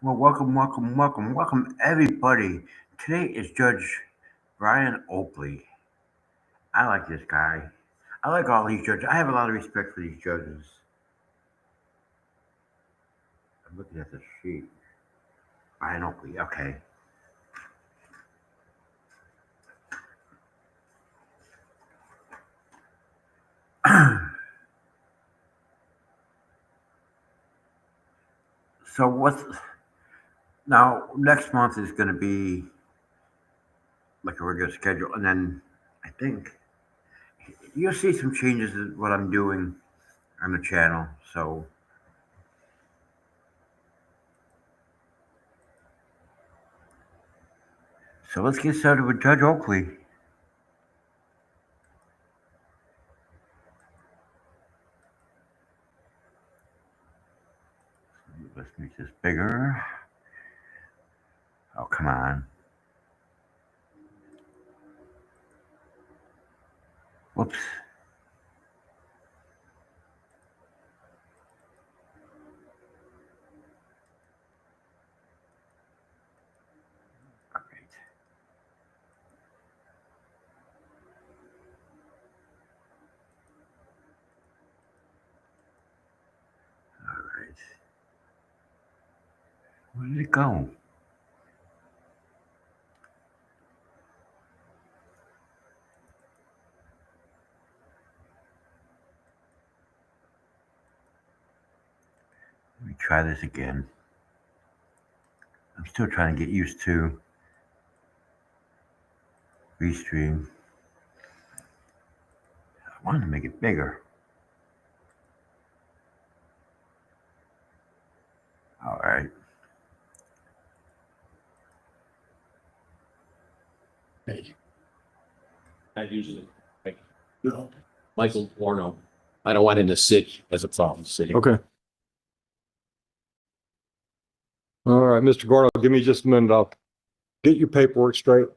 Well, welcome, everybody. Today is Judge Brian Oakley. I like this guy. I like all these judges. I have a lot of respect for these judges. I'm looking at the sheet. Brian Oakley, okay. So what's now? Next month is going to be like a regular schedule, and then I think you'll see some changes in what I'm doing on the channel. So let's get started with Judge Oakley. Let's make this bigger. Oh, come on. Whoops. All right. All right. Where did it go? Let me try this again. I'm still trying to get used to Restream. I wanted to make it bigger. All right. Thank you. I usually, no. Michael Warno. I don't want him to sit as a problem sitting. Okay. All right, Mr. Gordo, give me just a minute. I'll get your paperwork straight.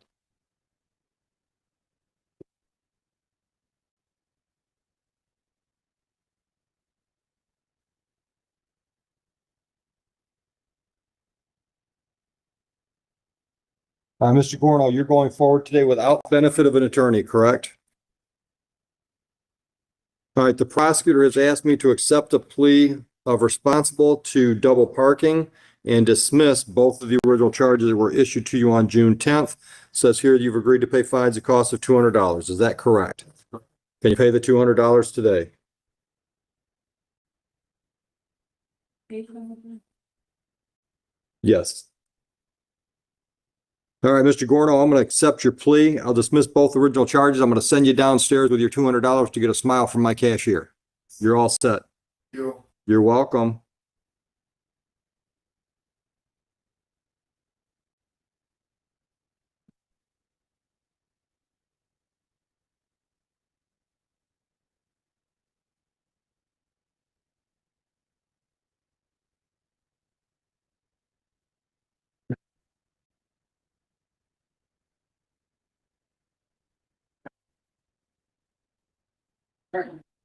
Mr. Gorno, you're going forward today without benefit of an attorney, correct? All right, the prosecutor has asked me to accept a plea of responsible to double parking and dismiss both of the original charges that were issued to you on June 10th. Says here you've agreed to pay fines at cost of $200. Is that correct? Can you pay the $200 today? Yes. All right, Mr. Gorno, I'm going to accept your plea. I'll dismiss both original charges. I'm going to send you downstairs with your $200 to get a smile from my cashier. You're all set. You're welcome.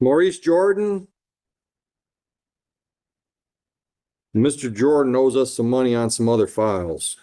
Maurice Jordan. Mr. Jordan owes us some money on some other files.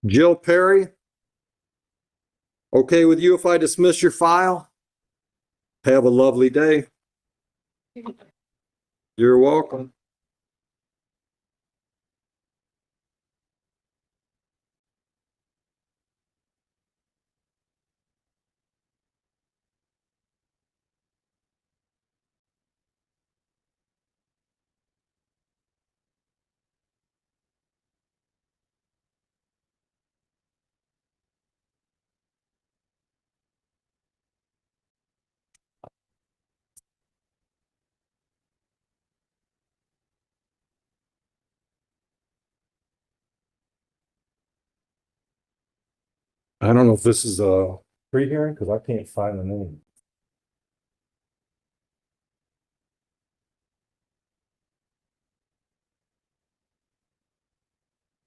Jill Perry. Okay with you if I dismiss your file? Have a lovely day. You're welcome. I don't know if this is a pre-hearing, because I can't find the name.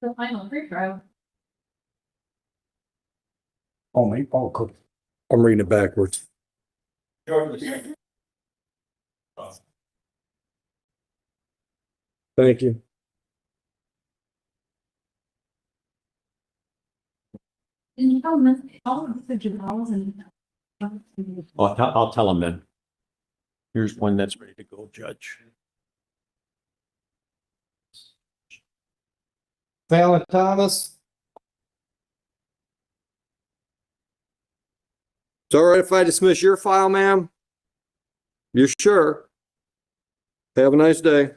The final pre-trial. Oh, me? Oh, cool. I'm reading it backwards. Thank you. And you tell them, all of the juveniles and. I'll tell them then. Here's one that's ready to go, Judge. Fallon Thomas. It's all right if I dismiss your file, ma'am? You sure? Have a nice day.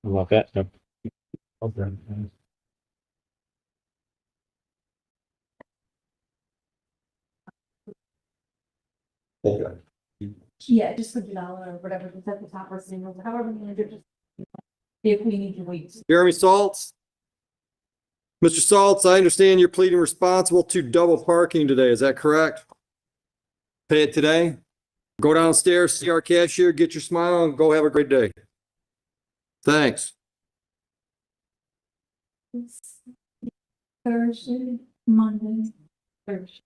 I love that. Yep. Okay. Okay. Yeah, just put $1 or whatever, it's at the top or single, however you do it, just. If we need to wait. Jeremy Saltz. Mr. Saltz, I understand you're pleading responsible to double parking today. Is that correct? Pay it today? Go downstairs, see our cashier, get your smile, and go have a great day. Thanks. Thursday, Monday, Thursday.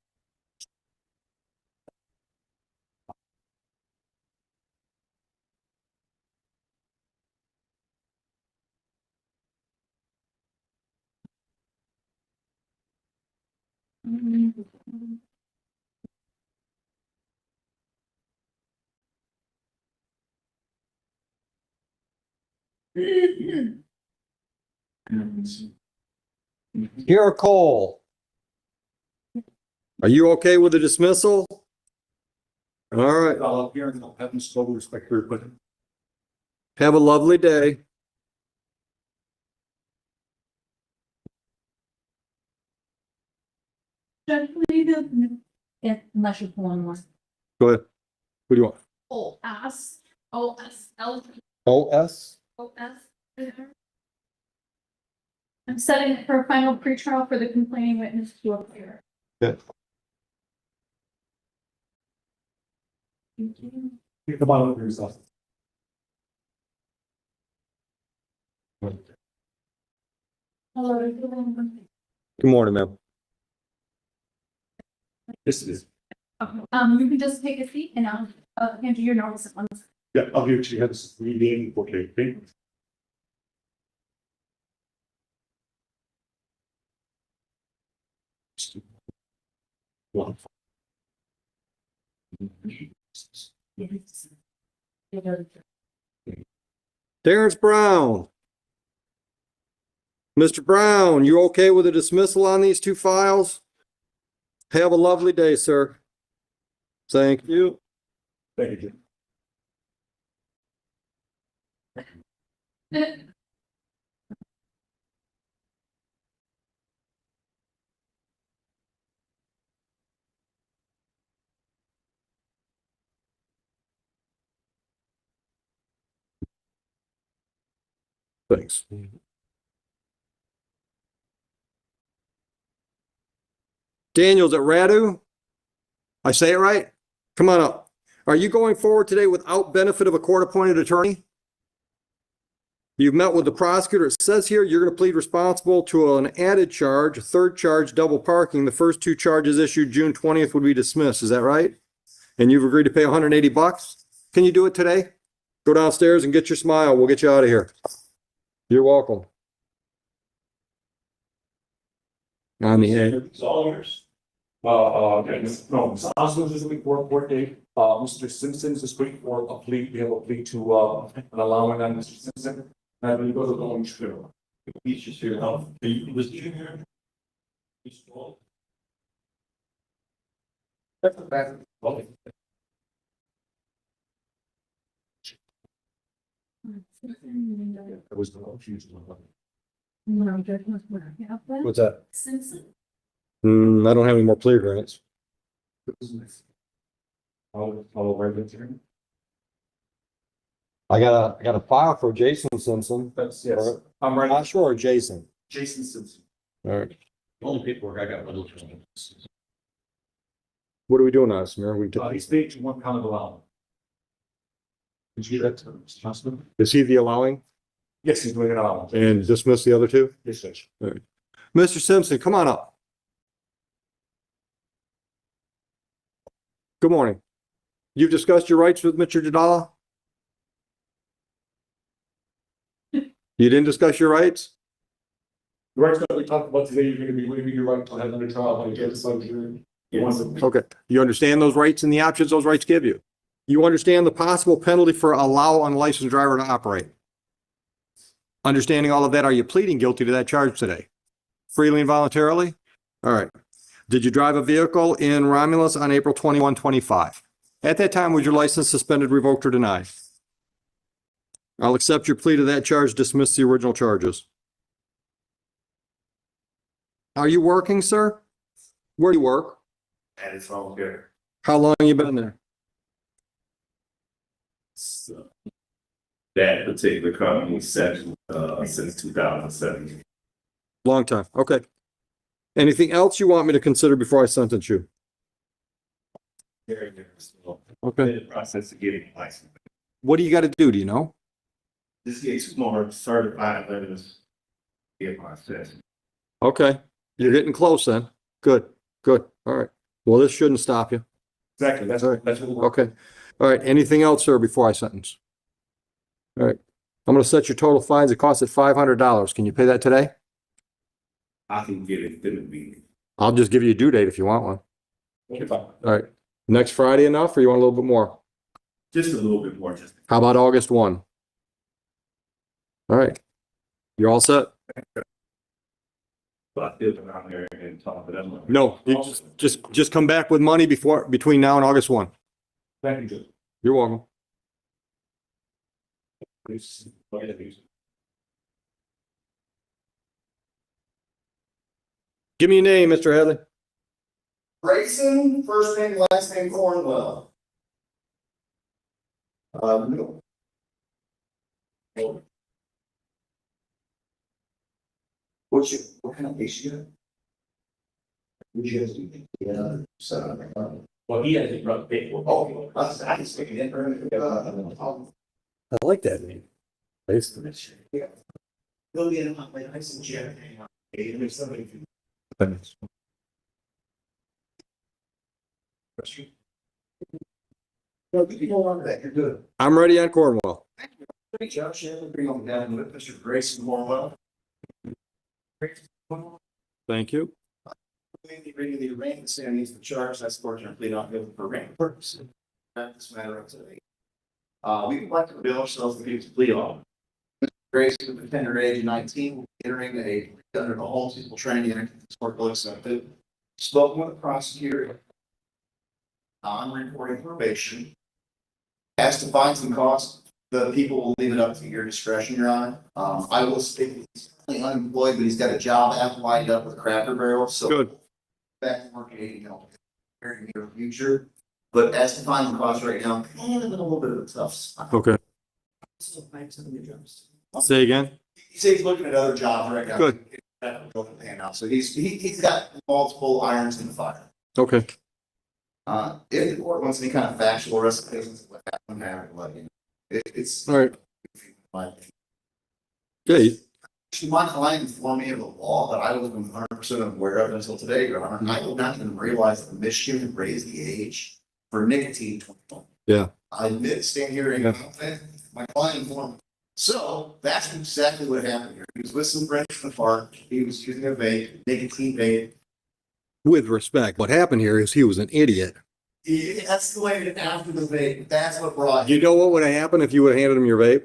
Here, Cole. Are you okay with the dismissal? All right. I'll appear and I'll have them slow respect her, but Have a lovely day. Judge, please, if, unless you pull one more. Go ahead. What do you want? OSL. OS? I'm setting it for a final pretrial for the complaining witness to appear. Good. Thank you. pick the bottom of yourself. Hello, everyone. Good morning, ma'am. This is, You can just take a seat and I'll, hand you your notice at once. yeah, I'll give you this reading, okay, okay? One. Terrence Brown. Mr. Brown, you okay with a dismissal on these two files? Have a lovely day, sir. Thank you. Thank you. Thanks. Daniels at Radu? I say it right? Come on up. Are you going forward today without benefit of a court-appointed attorney? You've met with the prosecutor. It says here you're going to plead responsible to an added charge, a third charge, double parking. The first two charges issued June 20th would be dismissed. Is that right? And you've agreed to pay $180? Can you do it today? Go downstairs and get your smile. We'll get you out of here. You're welcome. On the end. It's all yours. No, Ms. Osmond is waiting for a court date. Mr. Simpson's is waiting for a plea. We have a plea to, an allowance on Mr. Simpson. And we go to the long trip. He's just here now. Was he here? He's small. That's the back. Okay. It was the confused one. What's that? Simpson. I don't have any more plea agreements. I'll write it here. I got a file for Jason Simpson. That's, yes, I'm ready. Not sure, or Jason Simpson. All right. The only paperwork I got was. What are we doing now, Samir? He's paid to one count of allowance. Did you get that to Mr. Johnson? Is he the allowing Yes, he's doing an allowance. and dismiss the other two? Yes, Judge. Mr. Simpson, come on up. Good morning. You've discussed your rights with Mr. Jadala? You didn't discuss your rights? The rights that we talked about today, you're gonna be waiving your right to have another trial by the son here. He wants to. Okay. You understand those rights and the options those rights give you? You understand the possible penalty for allow unlicensed driver to operate? Understanding all of that, are you pleading guilty to that charge today? Freely and voluntarily? All right. Did you drive a vehicle in Romulus on April 21, 25? At that time, was your license suspended, revoked, or denied? I'll accept your plea to that charge, dismiss the original charges. Are you working, sir? Where do you work? And it's all good. How long you been there? So that particular company since 2007. Long time. Okay. Anything else you want me to consider before I sentence you? Very nervous. Okay. In the process of getting a license. What do you got to do? Do you know? This gets more certified letters. Get my assessment. Okay. You're getting close then. Good. Good. All right. Well, this shouldn't stop you. Exactly, that's All right. what we're. Okay. All right. Anything else, sir, before I sentence? All right. I'm going to set your total fines. It costs at $500. Can you pay that today? I can get it in the meeting. I'll just give you a due date if you want one. Okay, fine. All right. Next Friday enough, or you want a little bit more? Just a little bit more, just. How about August 1? All right. You're all set? So I still go down there and talk to them. No, you just come back with money between now and August 1. Thank you, Judge. You're welcome. Please, go ahead, please. Give me your name, Mr. Hadley. Grayson, first name, last name Cornwell. No. What kind of case you got? Would you guys do? Yeah, so. Well, he has it run paperwork. Oh, I can stick it in. I like that name. Go get my license check. Hey, there's somebody. No, you go on to that, you're good. I'm ready on Cornwall. Hey, Josh, bring on down with Mr. Grayson Cornwell. Thank you. Reading the arraignment standings for charge, I support your plea not guilty for arraignment purposes. This matter of today. We would like to avail ourselves of the plea law. Mr. Grayson, with a tender age of 19, will be entering under the Whole People Training Act, this court will accept it. Spoken with the prosecutor. Non-reporting probation. As to fines and costs, the people will leave it up to your discretion, Your Honor. I will state he's currently unemployed, but he's got a job app lined up with Cracker Barrel, so. Good. Back to work at, very near future. But as to fines and costs right now, kind of in a little bit of a tough spot. Okay. Say again. He says he's looking at other jobs right now. Good. So he's got multiple irons in the fire. Okay. If the court wants any kind of factual recitations of what happened, I have to let you know. It's. All right. Okay. Actually, my client informed me of the law that I wasn't 100% aware of until today, Your Honor. I did not even realize that Michigan raised the age for nicotine to 21. Yeah. I admit, stand here and my client informed me. So that's exactly what happened here. He was with some friends in the park. He was using a vape, nicotine vape. With respect, what happened here is he was an idiot. He escalated after the vape. That's what brought You know what would have happened if you would have handed him your vape?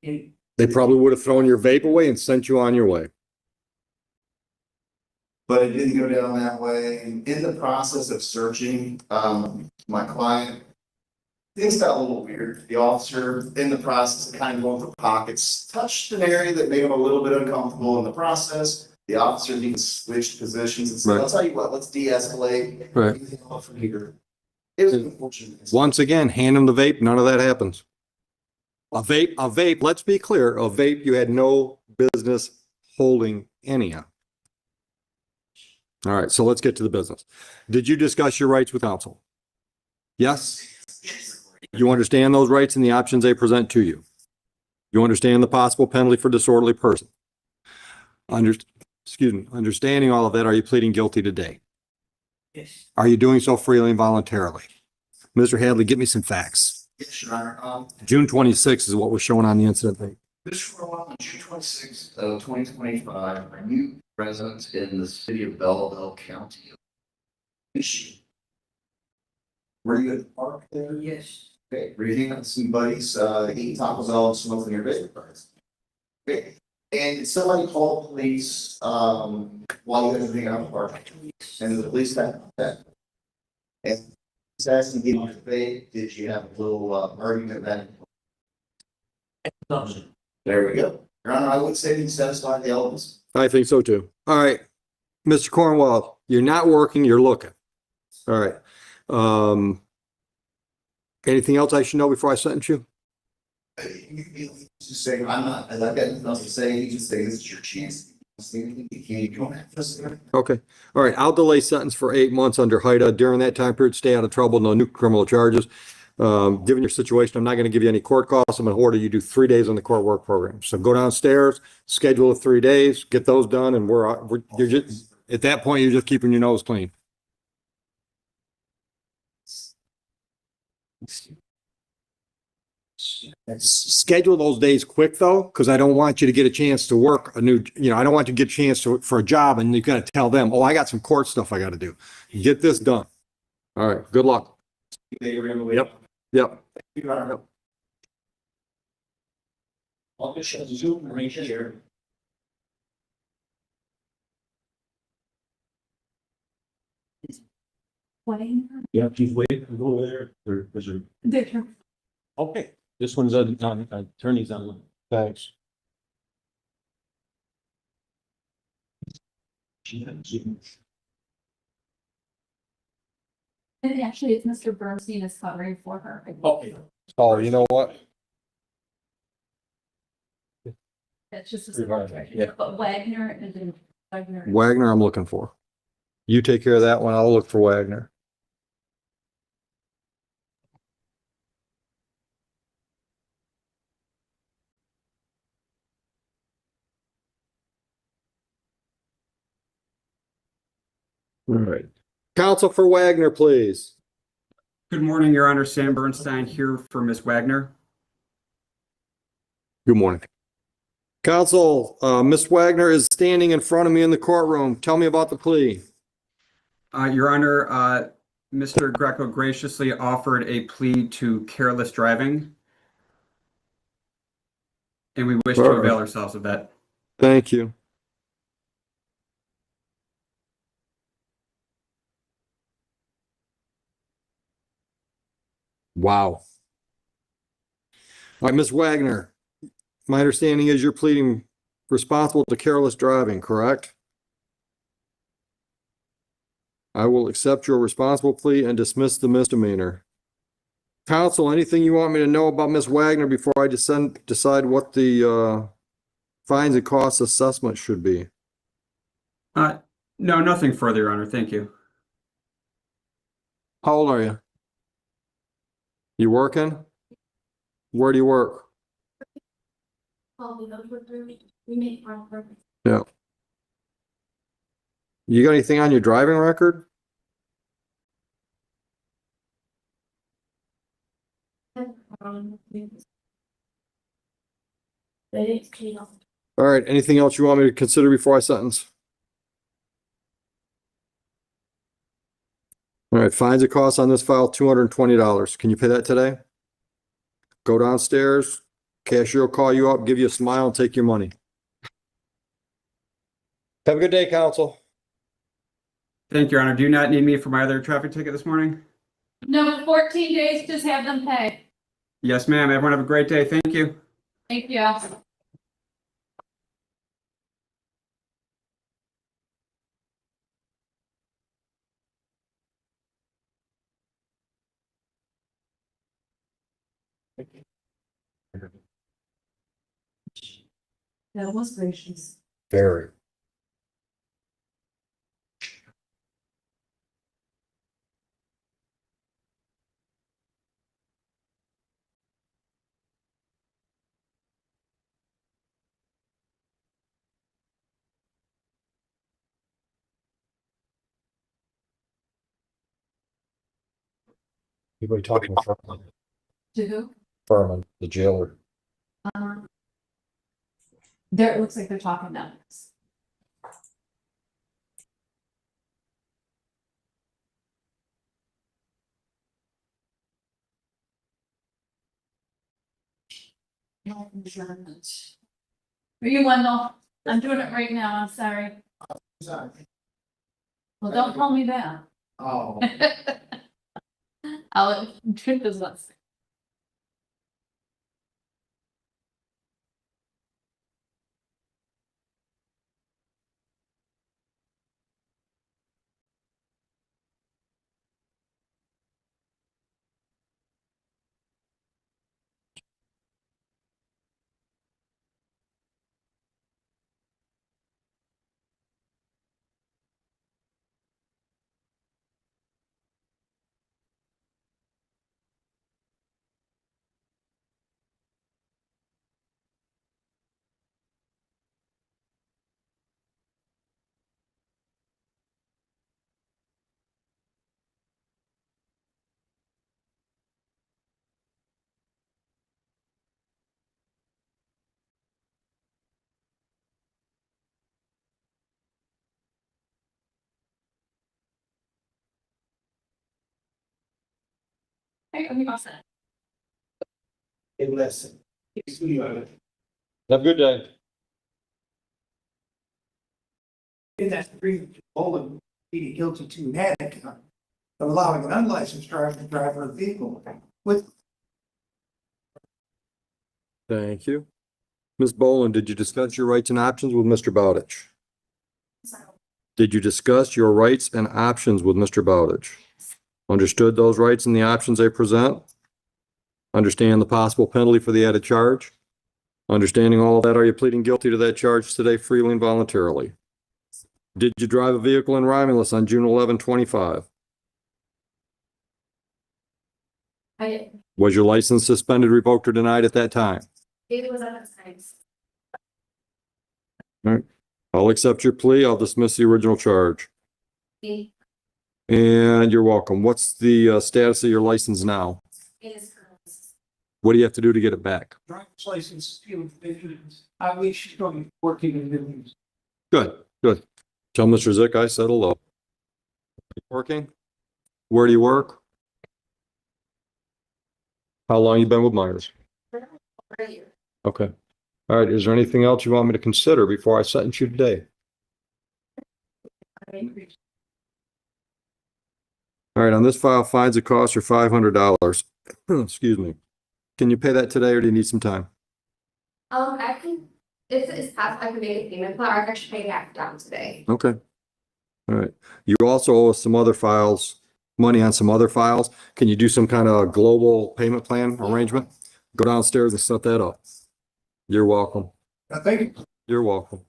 him. They probably would have thrown your vape away and sent you on your way. But it didn't go down that way. In the process of searching, my client, things got a little weird. The officer, in the process of kind of going through pockets, touched an area that made him a little bit uncomfortable in the process. The officer needs to switch positions and say, Right. I'll tell you what, let's de-escalate. Right. Anything off from here. It was unfortunate. Once again, hand them the vape, none of that happens. A vape, let's be clear, a vape you had no business holding anyhow. All right, so let's get to the business. Did you discuss your rights with counsel? Yes? You understand those rights and the options they present to you? You understand the possible penalty for disorderly person? Understanding all of that, are you pleading guilty today? Yes. Are you doing so freely and voluntarily? Mr. Hadley, give me some facts. Yes, Your Honor. June 26th is what was shown on the incident date. This on June 26th of 2025, a new resident in the city of Belleville County. Michigan. Were you at the park there? Yes. Okay, reading out some buddies, eating Taco Bell and smoking your vape cards. Okay, and somebody called police, while you guys were hanging out in the park. And the police got that. And he's asking you to vape, did you have a little argument then? There we go. Your Honor, I would say you satisfy the elements. I think so too. All right. Mr. Cornwall, you're not working, you're looking. All right. Anything else I should know before I sentence you? Just saying, I'm not, as I've got nothing else to say, you just say this is your chance. You don't have to say it. Okay. All right. I'll delay sentence for 8 months under HIDA. During that time period, stay out of trouble, no new criminal charges. Given your situation, I'm not going to give you any court costs. I'm going to order you do 3 days on the court work program. So go downstairs, schedule 3 days, get those done, and you're just, at that point, you're just keeping your nose clean. Schedule those days quick though, because I don't want you to get a chance to work a new, I don't want you to get a chance for a job and you got to tell them, oh, I got some court stuff I got to do. Get this done. All right. Good luck. Yep. Yep. I'll just show Zoom right here. Wayne, Yeah, she's waiting to go there. Or is there? there. Okay, this one's on attorney's on. Thanks. And actually, it's Mr. Bernstein is covering for her. Okay. Oh, you know what? It's just. Yeah. But Wagner is in Wagner. Wagner, I'm looking for. You take care of that one. I'll look for Wagner. All right. Counsel for Wagner, please. Good morning, Your Honor. Sam Bernstein here for Ms. Wagner. Good morning. Counsel, Ms. Wagner is standing in front of me in the courtroom. Tell me about the plea. Your Honor, Mr. Greco graciously offered a plea to careless driving. And we wish to All right. avail ourselves of that. Thank you. Wow. All right, Ms. Wagner, my understanding is you're pleading responsible to careless driving, correct? I will accept your responsible plea and dismiss the misdemeanor. Counsel, anything you want me to know about Ms. Wagner before I decide what the fines and costs assessment should be? No, nothing further, Your Honor. Thank you. How old are you? You working? Where do you work? We make progress. Yeah. You got anything on your driving record? All right, anything else you want me to consider before I sentence? All right, fines and costs on this file, $220. Can you pay that today? Go downstairs, cashier will call you up, give you a smile, and take your money. Have a good day, counsel. Thank you, Your Honor. Do you not need me for my other traffic ticket this morning? No, 14 days, just have them pay. Yes, ma'am. Everyone have a great day. Thank you. Thank you. That was gracious. Very. Anybody talking to To who? Furman, the jailer? There, it looks like they're talking now. Are you Wendell? I'm doing it right now, I'm sorry. Sorry. Well, don't call me that. Oh. I'll, truth is what's. Hey, I'm all set. Hey, listen. Have a good day. That's the reason Olin pleaded guilty to an addict of allowing an unlicensed driver to drive a vehicle with. Thank you. Ms. Boland, did you discuss your rights and options with Mr. Bowditch? Did you discuss your rights and options with Mr. Bowditch? Understood those rights and the options they present? Understand the possible penalty for the added charge? Understanding all of that, are you pleading guilty to that charge today freely and voluntarily? Did you drive a vehicle in Romulus on June 11, 25? Was your license suspended, revoked, or denied at that time? It was at the times. All right. I'll accept your plea. I'll dismiss the original charge. It And you're welcome. What's the status of your license now? is. What do you have to do to get it back? Driver's license, I wish she's going to working in the. Good, good. Tell Mr. Zick I said hello. Working? Where do you work? How long you been with Myers? Okay. All right. Is there anything else you want me to consider before I sentence you today? All right. On this file, fines and costs are $500. Excuse me. Can you pay that today or do you need some time? I can, if it's possible, I can make a payment, but I should pay that down today. Okay. All right. You also owe us some other files, money on some other files. Can you do some kind of global payment plan arrangement? Go downstairs and set that up. You're welcome. Thank you. You're welcome.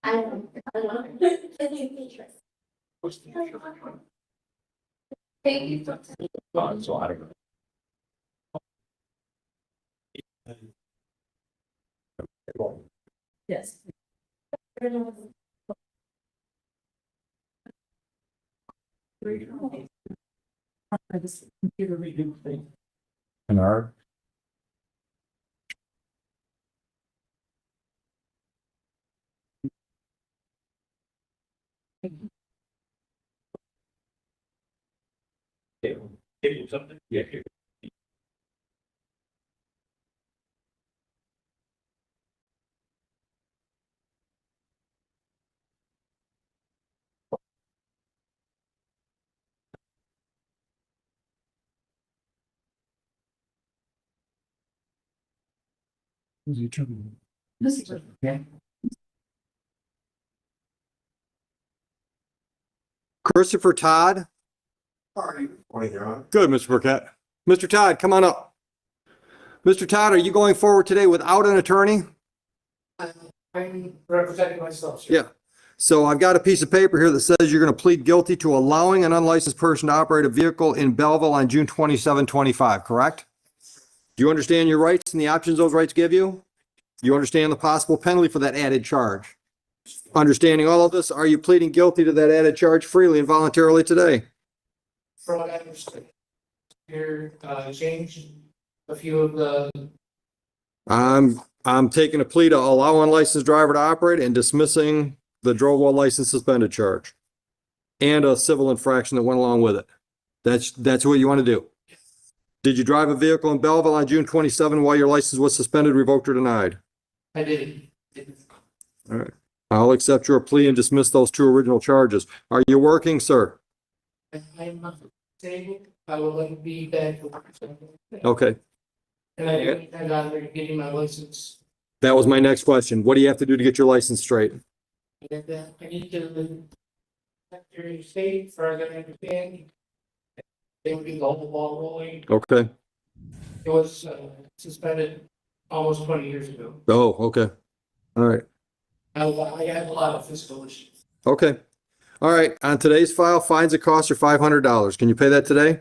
I don't know. Thank you. So I don't know. Yes. This computer reading thing. Bernard? Something. Yeah. This is. Christopher Todd. Morning, Your Honor. Good, Mr. Burkett. Mr. Todd, come on up. Mr. Todd, are you going forward today without an attorney? I'm representing myself. sir. Yeah. So I've got a piece of paper here that says you're going to plead guilty to allowing an unlicensed person to operate a vehicle in Belleville on June 27, 25, correct? Do you understand your rights and the options those rights give you? You understand the possible penalty for that added charge? Understanding all of this, are you pleading guilty to that added charge freely and voluntarily today? From what I understand. Here, changed a few of the, I'm taking a plea to allow unlicensed driver to operate and dismissing the drove while license suspended charge and a civil infraction that went along with it. That's what you want to do. Did you drive a vehicle in Belleville on June 27 while your license was suspended, revoked, or denied? I did. All right. I'll accept your plea and dismiss those two original charges. Are you working, sir? I'm not disabled. I would like to be back. Okay. And I do intend on getting my license. That was my next question. What do you have to do to get your license straight? And I need to Secretary of State, for as I understand. They would be the whole ball rolling. Okay. It was suspended almost 20 years ago. Oh, okay. All right. I have a lot of physical issues. Okay. All right. On today's file, fines and costs are $500. Can you pay that today?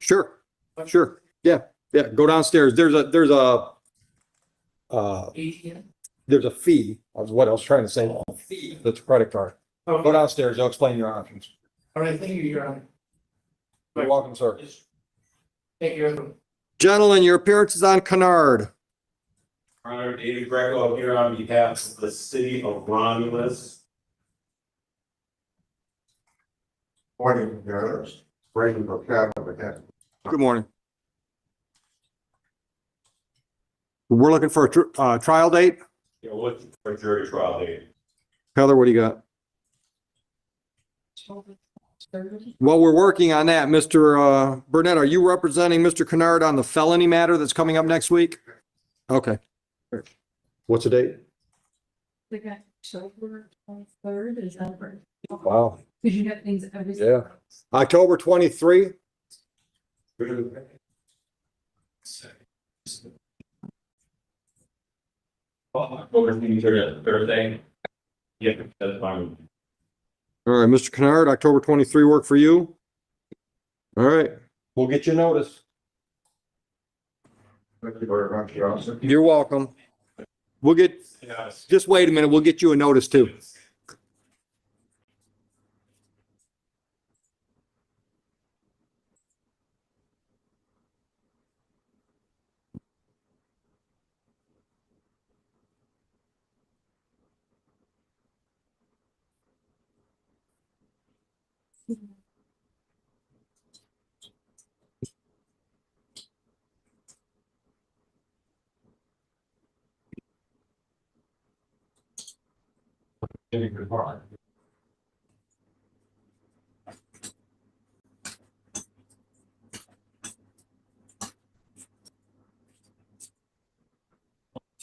Sure. Sure. Yeah. Yeah. Go downstairs. There's a fee. That's what I was trying to say. Fee. That's a credit card. Go downstairs. They'll explain your options. All right, thank you, Your Honor. You're welcome, sir. Thank you. Gentlemen, your appearance is on Kennard. Honor David Greco here on behalf of the city of Romulus. Morning, Your Honor. Brandon Burkett. Good morning. We're looking for a trial date. You're looking for a jury trial date. Heather, what do you got? While we're working on that, Mr. Burnett, are you representing Mr. Kennard on the felony matter that's coming up next week? Okay. What's the date? Like October 23rd is that right? Wow. Because you have things every. Yeah. October 23. Thursday. Yeah, that's fine. All right, Mr. Kennard, October 23 work for you? All right, we'll get you notice. You're welcome. We'll get, just wait a minute, we'll get you a notice too.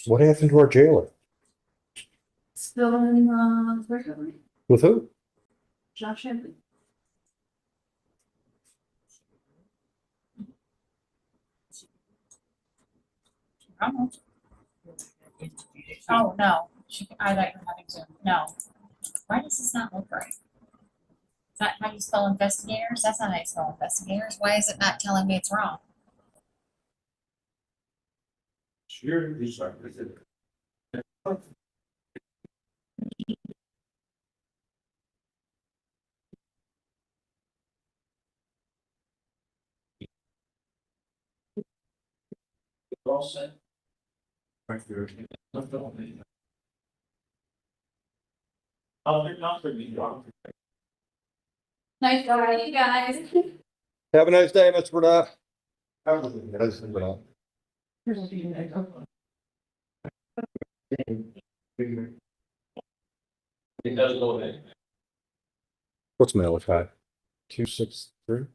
What happened to our jailer? Still in, where's it? With who? Josh Henry. Oh, no, I thought you were having Zoom, no. Why does this not look right? Is that how you spell investigators? That's not how you spell investigators. Why is it not telling me it's wrong? All set. Nice to meet you guys. Have a nice day, Mr. Burnett. It does go in. What's mail with that? 263?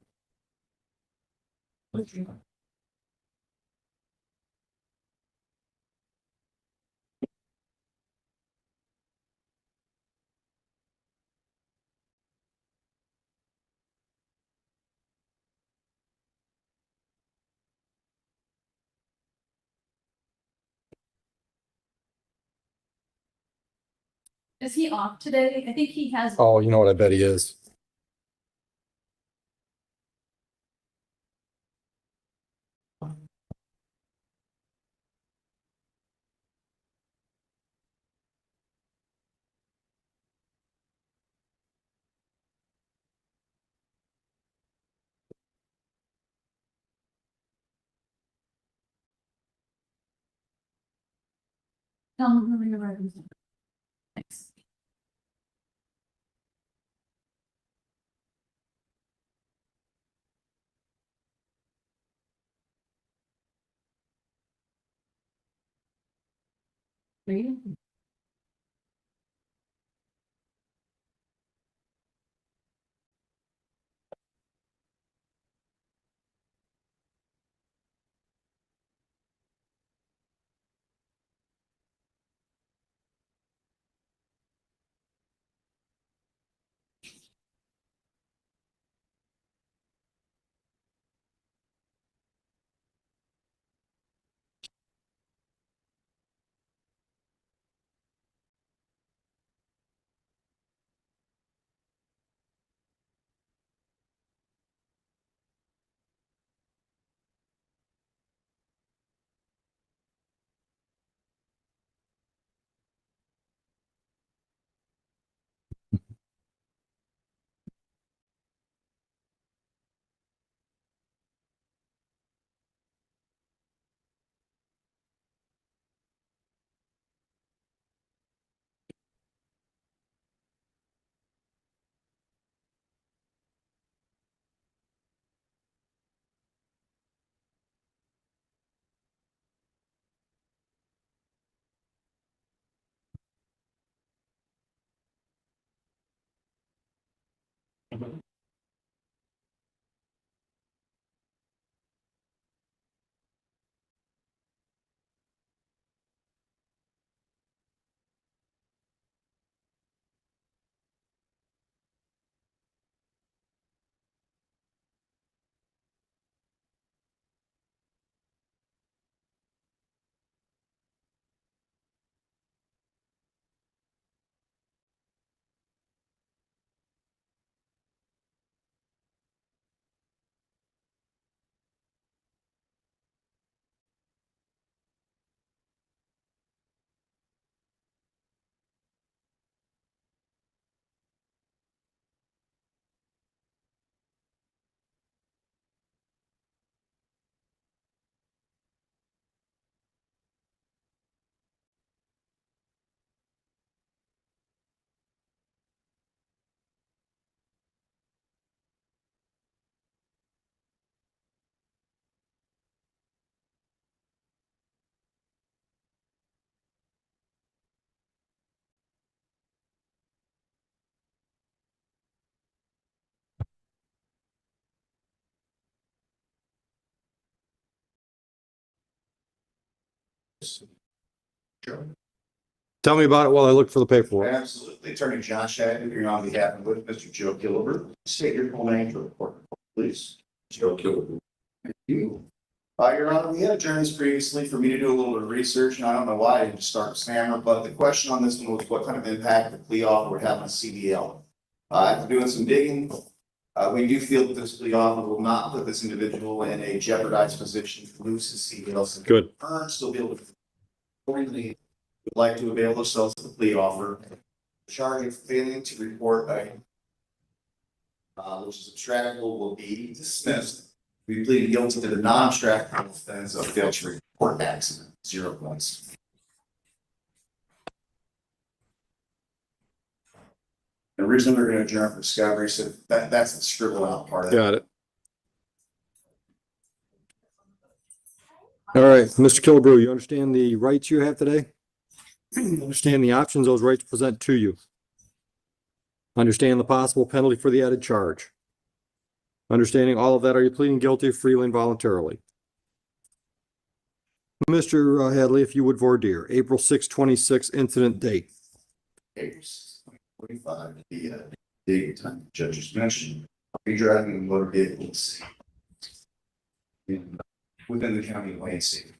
Is he off today? I think he has. Oh, you know what? I bet he is. Tell him who you're representing. Thanks. Read. Tell me about it while I look for the paperwork. Absolutely. Attorney John Shadid here on behalf of Mr. Joe Gilbert. State your full name for the court, please. Joe Gilbert. Thank you. Your Honor, we had attorneys previously for me to do a little bit of research, and I don't know why I didn't start with Sammer, but the question on this one was what kind of impact the plea offer would have on CDL. After doing some digging, we do feel that this plea offer will not put this individual in a jeopardized position to lose his CDL. So Good. still be able to accordingly would like to avail themselves of the plea offer. The charge of failing to report a which is abstractable will be dismissed. We plead guilty to the non-abstractable offense of failure to report accident, 0 points. Originally, we we're going to adjourn for discovery, so that's the scribble out part of it. Got it. All right, Mr. Killebrew, you understand the rights you have today? Understand the options those rights present to you. Understand the possible penalty for the added charge. Understanding all of that, are you pleading guilty freely and voluntarily? Mr. Hadley, if you would voir dire, April 6, 26 incident date. April 45, the date time the judge just mentioned. Are you driving a motor vehicle within the county of Lansing?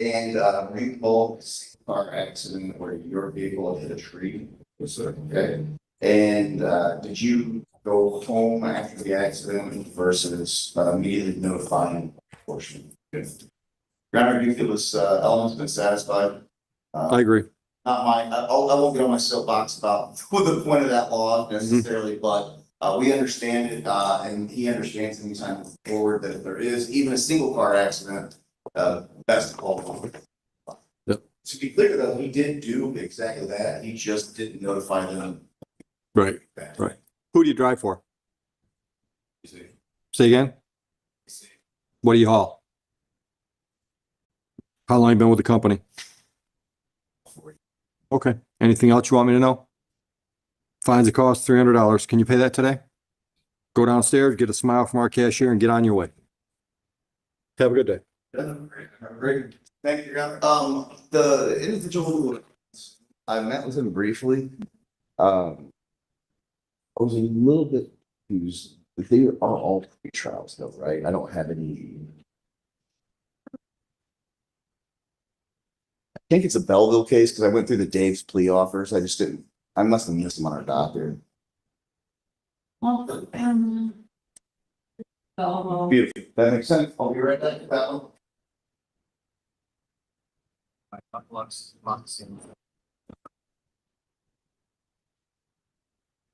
And, recall car accident where your vehicle hit a tree. Yes, sir. Okay. And, did you go home after the accident versus immediately notifying portion? Your Honor, do you feel this, element's been satisfied? I agree. Not mine. I won't get on my soapbox about what the point of that law necessarily, but we understand it, and he understands anytime moving forward that if there is even a single car accident, that's the call. Yep. To be clear though, he did do exactly that. He just didn't notify them. Right. Right. Who do you drive for? Say again? What do you haul? How long you been with the company? Okay. Anything else you want me to know? Fines that cost $300. Can you pay that today? Go downstairs, get a smile from our cashier, and get on your way. Have a good day. Great. Thank you, Your Honor. The individual who I met with him briefly, I was a little bit confused, but they are all pre-trials though, right? I don't have any. I think it's a Belleville case because I went through the Dave's plea offers. I just didn't, I must have missed them on our docket. Beautiful. That makes sense. I'll be right back to that one.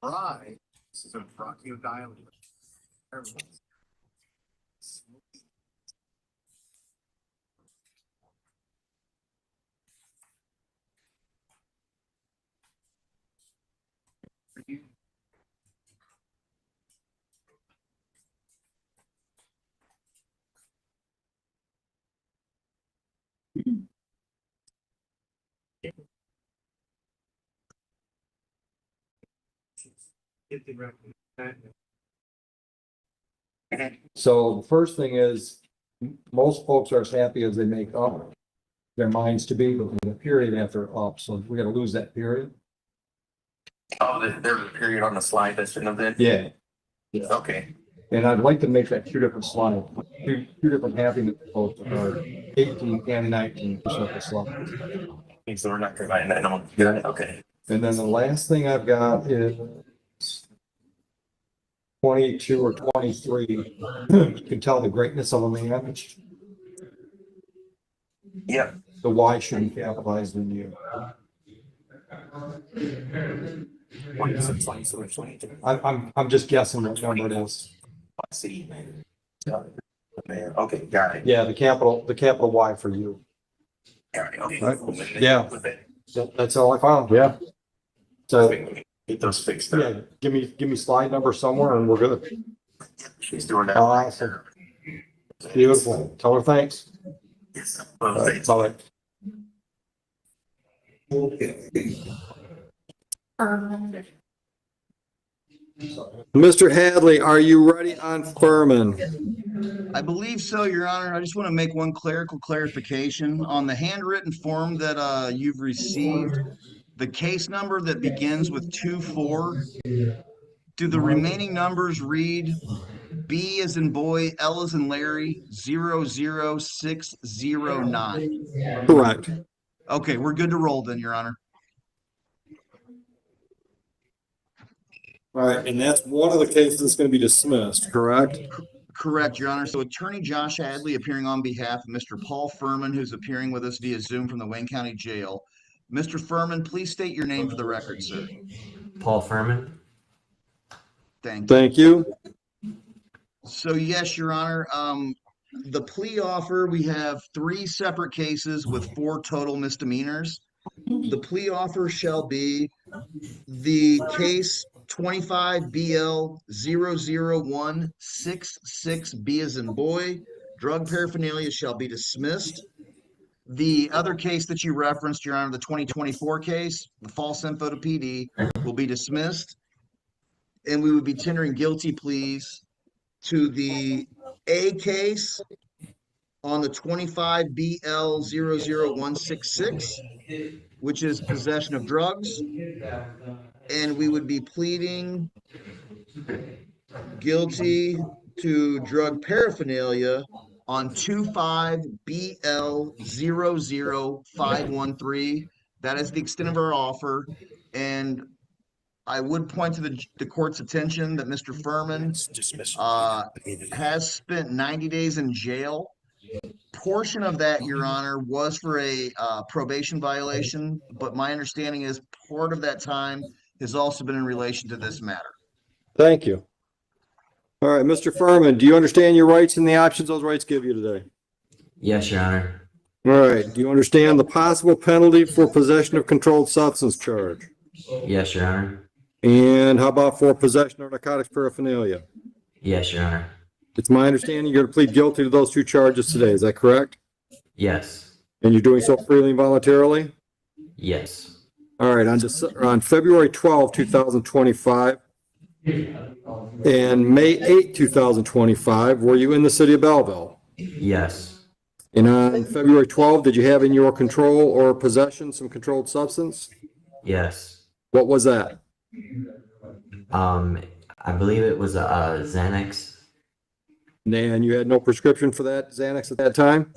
Right. This is a bronchiodilator. So the first thing is, most folks are as happy as they make up their minds to be, but there's a period after up, so we gotta lose that period. Oh, there's a period on the slide that shouldn't have been? Yeah. Okay. And I'd like to make that two different slides, two different happiness folks are 18 and 19% of slides. So we're not providing that, no. Yeah. Okay. And then the last thing I've got is 22 or 23. You can tell the greatness of a man. Yeah. The Y shouldn't be capitalized in you. I'm just guessing what number it is. See. Okay, got it. Yeah, the capital Y for you. All right, okay. Right. Yeah. That's all I found. Yeah. So Get those fixed. yeah, give me slide number somewhere and we're good. She's doing that. Awesome. Beautiful. Tell her thanks. Yes. Bye. Mr. Hadley, are you ready on Furman? I believe so, Your Honor. I just want to make one clerical clarification on the handwritten form that you've received. The case number that begins with 24. Do the remaining numbers read B as in boy, L as in Larry, 00609? Correct. Okay, we're good to roll then, Your Honor. All right, and that's one of the cases that's going to be dismissed, correct? Correct, Your Honor. So Attorney Josh Hadley appearing on behalf of Mr. Paul Furman, who's appearing with us via Zoom from the Wayne County Jail. Mr. Furman, please state your name for the record, sir. Paul Furman. Thank you. So yes, Your Honor, the plea offer, we have 3 separate cases with 4 total misdemeanors. The plea offer shall be the case 25 BL 00166 B as in boy. Drug paraphernalia shall be dismissed. The other case that you referenced, Your Honor, the 2024 case, the false info to PD, will be dismissed. And we would be tendering guilty pleas to the A case on the 25 BL 00166, which is possession of drugs. And we would be pleading guilty to drug paraphernalia on 25BL00513. That is the extent of our offer. And I would point to the court's attention that Mr. Furman has spent 90 days in jail. Portion of that, Your Honor, was for a probation violation, but my understanding is part of that time has also been in relation to this matter. Thank you. All right, Mr. Furman, do you understand your rights and the options those rights give you today? Yes, Your Honor. All right, do you understand the possible penalty for possession of controlled substance charge? Yes, Your Honor. And how about for possession of narcotics paraphernalia? Yes, Your Honor. It's my understanding you're going to plead guilty to those two charges today. Is that correct? Yes. And you're doing so freely and voluntarily? Yes. All right, on February 12, 2025 and May 8, 2025, were you in the city of Belleville? Yes. And on February 12, did you have in your control or possession some controlled substance? Yes. What was that? I believe it was a Xanax. And you had no prescription for that Xanax at that time?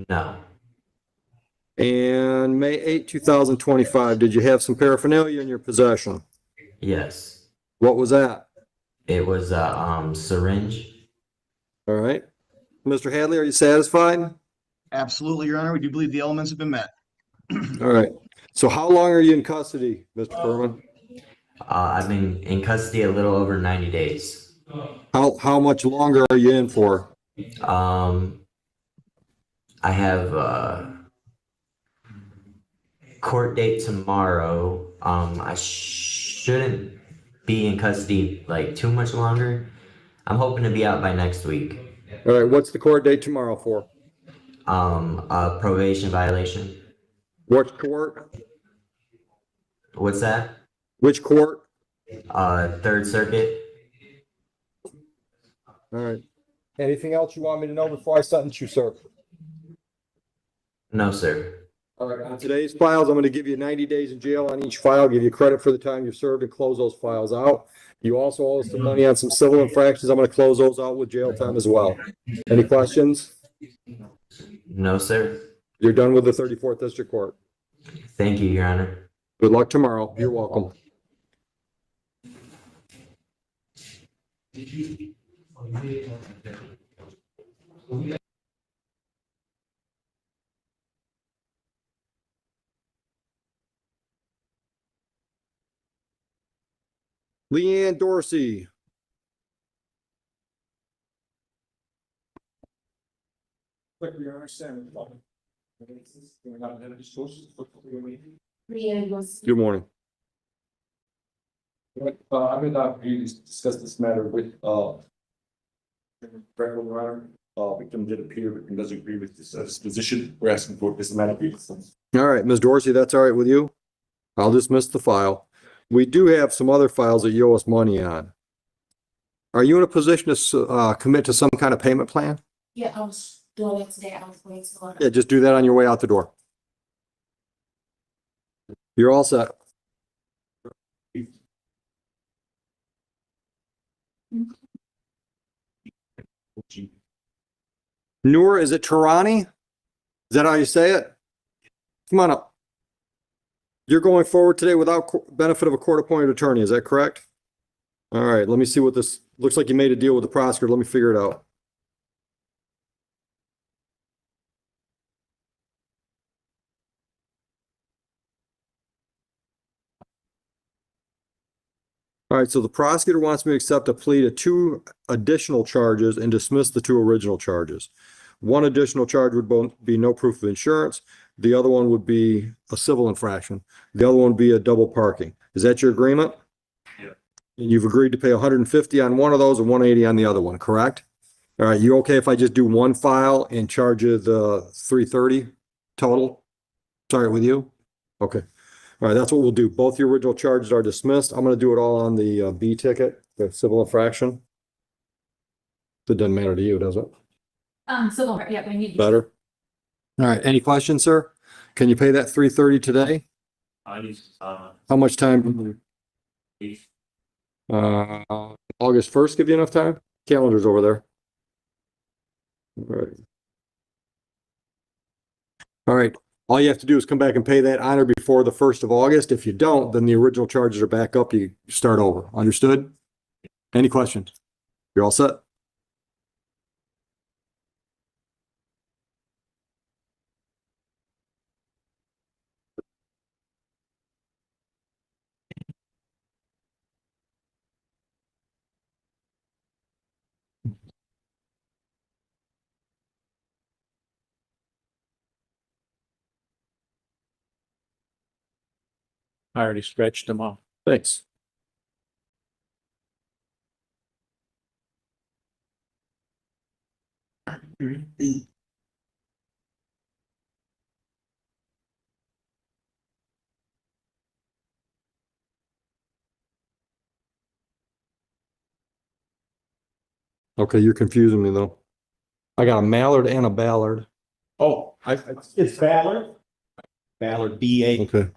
No. And May 8, 2025, did you have some paraphernalia in your possession? Yes. What was that? It was a syringe. All right. Mr. Hadley, are you satisfied? Absolutely, Your Honor. We do believe the elements have been met. All right. So how long are you in custody, Mr. Furman? I've been in custody a little over 90 days. How much longer are you in for? I have a court date tomorrow. I shouldn't be in custody like too much longer. I'm hoping to be out by next week. All right. What's the court date tomorrow for? A probation violation. What court? What's that? Which court? Third Circuit. All right. Anything else you want me to know before I sentence you, sir? No, sir. All right. On today's files, I'm going to give you 90 days in jail on each file, give you credit for the time you've served, and close those files out. You also owe us some money on some civil infractions. I'm going to close those out with jail time as well. Any questions? No, sir. You're done with the 34th District Court. Thank you, Your Honor. Good luck tomorrow. You're welcome. Leanne Dorsey. Good morning. I'm in that we discuss this matter with victim did appear, victim does agree with this position. We're asking for this matter. All right, Ms. Dorsey, that's all right with you? I'll dismiss the file. We do have some other files that you owe us money on. Are you in a position to commit to some kind of payment plan? Yeah, I was doing it today. I was going to. Yeah, just do that on your way out the door. You're all set. Noor, is it Tarani? Is that how you say it? Come on up. You're going forward today without benefit of a court-appointed attorney, is that correct? All right, let me see what this, looks like you made a deal with the prosecutor. Let me figure it out. All right, so the prosecutor wants me to accept a plea to 2 additional charges and dismiss the 2 original charges. One additional charge would be no proof of insurance. The other one would be a civil infraction. The other one would be a double parking. Is that your agreement? Yeah. And you've agreed to pay 150 on one of those and 180 on the other one, correct? All right, you okay if I just do one file and charge you the 330 total? Sorry, with you? Okay. All right, that's what we'll do. Both the original charges are dismissed. I'm going to do it all on the B ticket, the civil infraction. It doesn't matter to you, does it? Civil, yeah, but I need. Better. All right, any questions, sir? Can you pay that 330 today? I need, How much time? August 1st give you enough time? Calendar's over there. Right. All right. All you have to do is come back and pay that honor before the 1st of August. If you don't, then the original charges are back up. You start over. Understood? Any questions? You're all set? I already stretched them off. Thanks. Okay, you're confusing me though. I got a mallard and a ballard. Oh, it's Ballard. Ballard, B-A. Okay.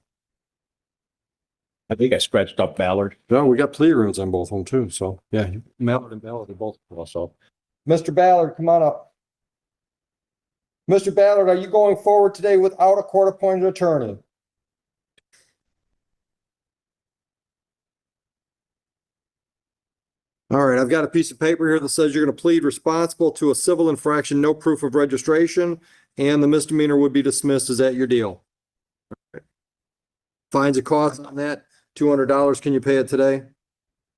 I think I scratched up Ballard. No, we got plea agreements on both of them too. So yeah, mallard and ballard are both. So, Mr. Ballard, come on up. Mr. Ballard, are you going forward today without a court-appointed attorney? All right, I've got a piece of paper here that says you're going to plead responsible to a civil infraction, no proof of registration, and the misdemeanor would be dismissed. Is that your deal? Fines and costs on that, $200. Can you pay it today?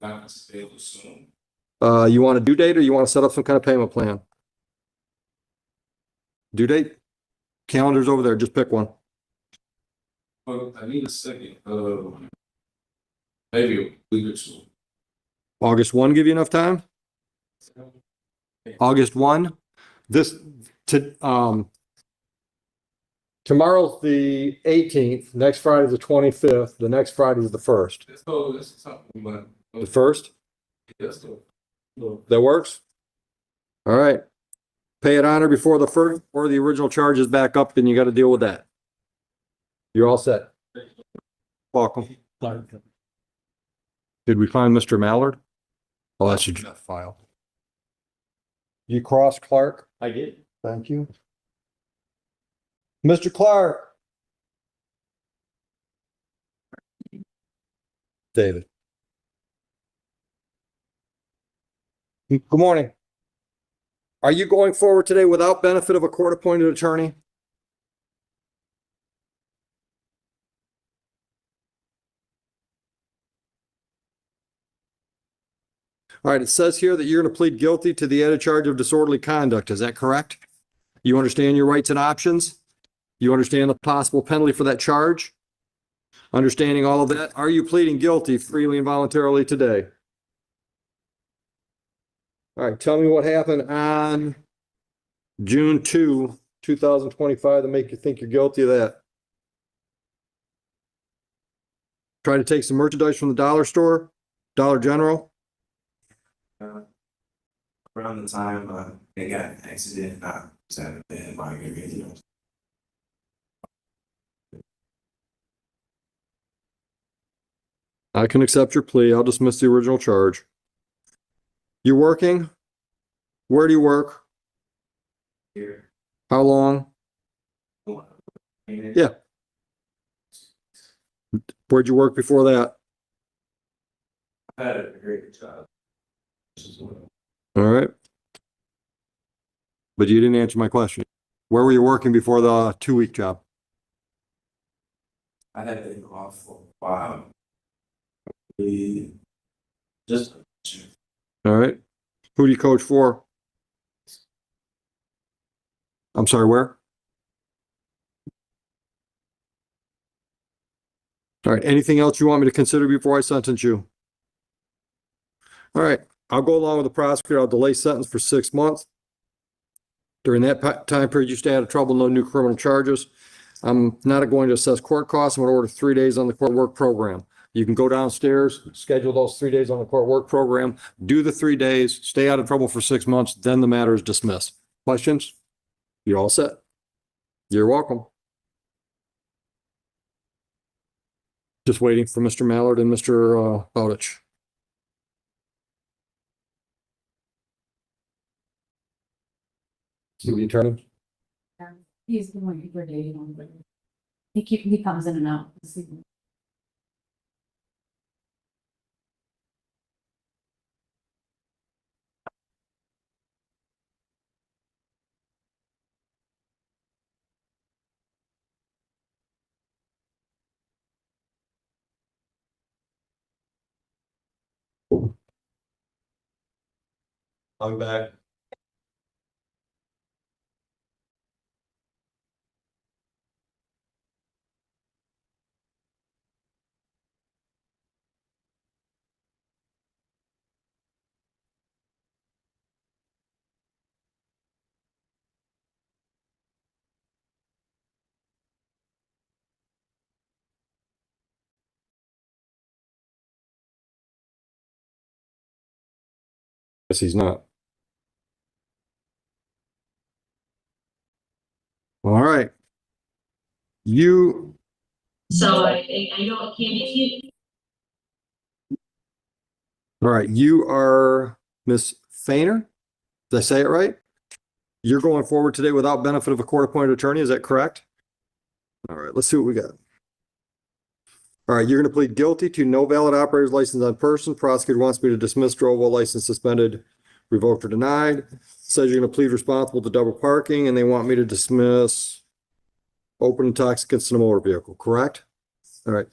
Not able soon. You want a due date or you want to set up some kind of payment plan? Due date? Calendar's over there. Just pick one. Well, I need a second. Maybe a week or two. August 1 give you enough time? August 1? Tomorrow's the 18th, next Friday's the 25th, the next Friday's the 1st. So that's something, but. The 1st? Yes, That works? All right. Pay it honor before the 1st or the original charge is back up, then you got to deal with that. You're all set. Welcome. Did we find Mr. Mallard? Oh, that's your draft file. You crossed Clark? I did. Thank you. Mr. Clark. David. Good morning. Are you going forward today without benefit of a court-appointed attorney? All right, it says here that you're going to plead guilty to the added charge of disorderly conduct. Is that correct? You understand your rights and options? You understand the possible penalty for that charge? Understanding all of that, are you pleading guilty freely and voluntarily today? All right, tell me what happened on June 2, 2025 to make you think you're guilty of that. Try to take some merchandise from the dollar store, Dollar General. Around the time they got an accident, I was at a bed by area. I can accept your plea. I'll dismiss the original charge. You working? Where do you work? Here. How long? Yeah. Where'd you work before that? I had a great job. All right. But you didn't answer my question. Where were you working before the 2-week job? I had been off for a while. Just. All right. Who do you coach for? I'm sorry, where? All right. Anything else you want me to consider before I sentence you? All right. I'll go along with the prosecutor. I'll delay sentence for 6 months. During that time period, you stay out of trouble, no new criminal charges. I'm not going to assess court costs. I'm going to order 3 days on the court work program. You can go downstairs, schedule those 3 days on the court work program, do the 3 days, stay out of trouble for 6 months, then the matter is dismissed. Questions? You're all set. You're welcome. Just waiting for Mr. Mallard and Mr. Bowditch. See the attorney? He's the one we're dating on, but he comes in and out. I'll be back. Guess he's not. All right. You, So I know it can be. all right, you are Miss Fainer? Did I say it right? You're going forward today without benefit of a court-appointed attorney, is that correct? All right, let's see what we got. All right, you're going to plead guilty to no valid operator's license on person. Prosecutor wants me to dismiss drove while license suspended, revoked or denied. Says you're going to plead responsible to double parking, and they want me to dismiss open intoxicants in a motor vehicle, correct? All right.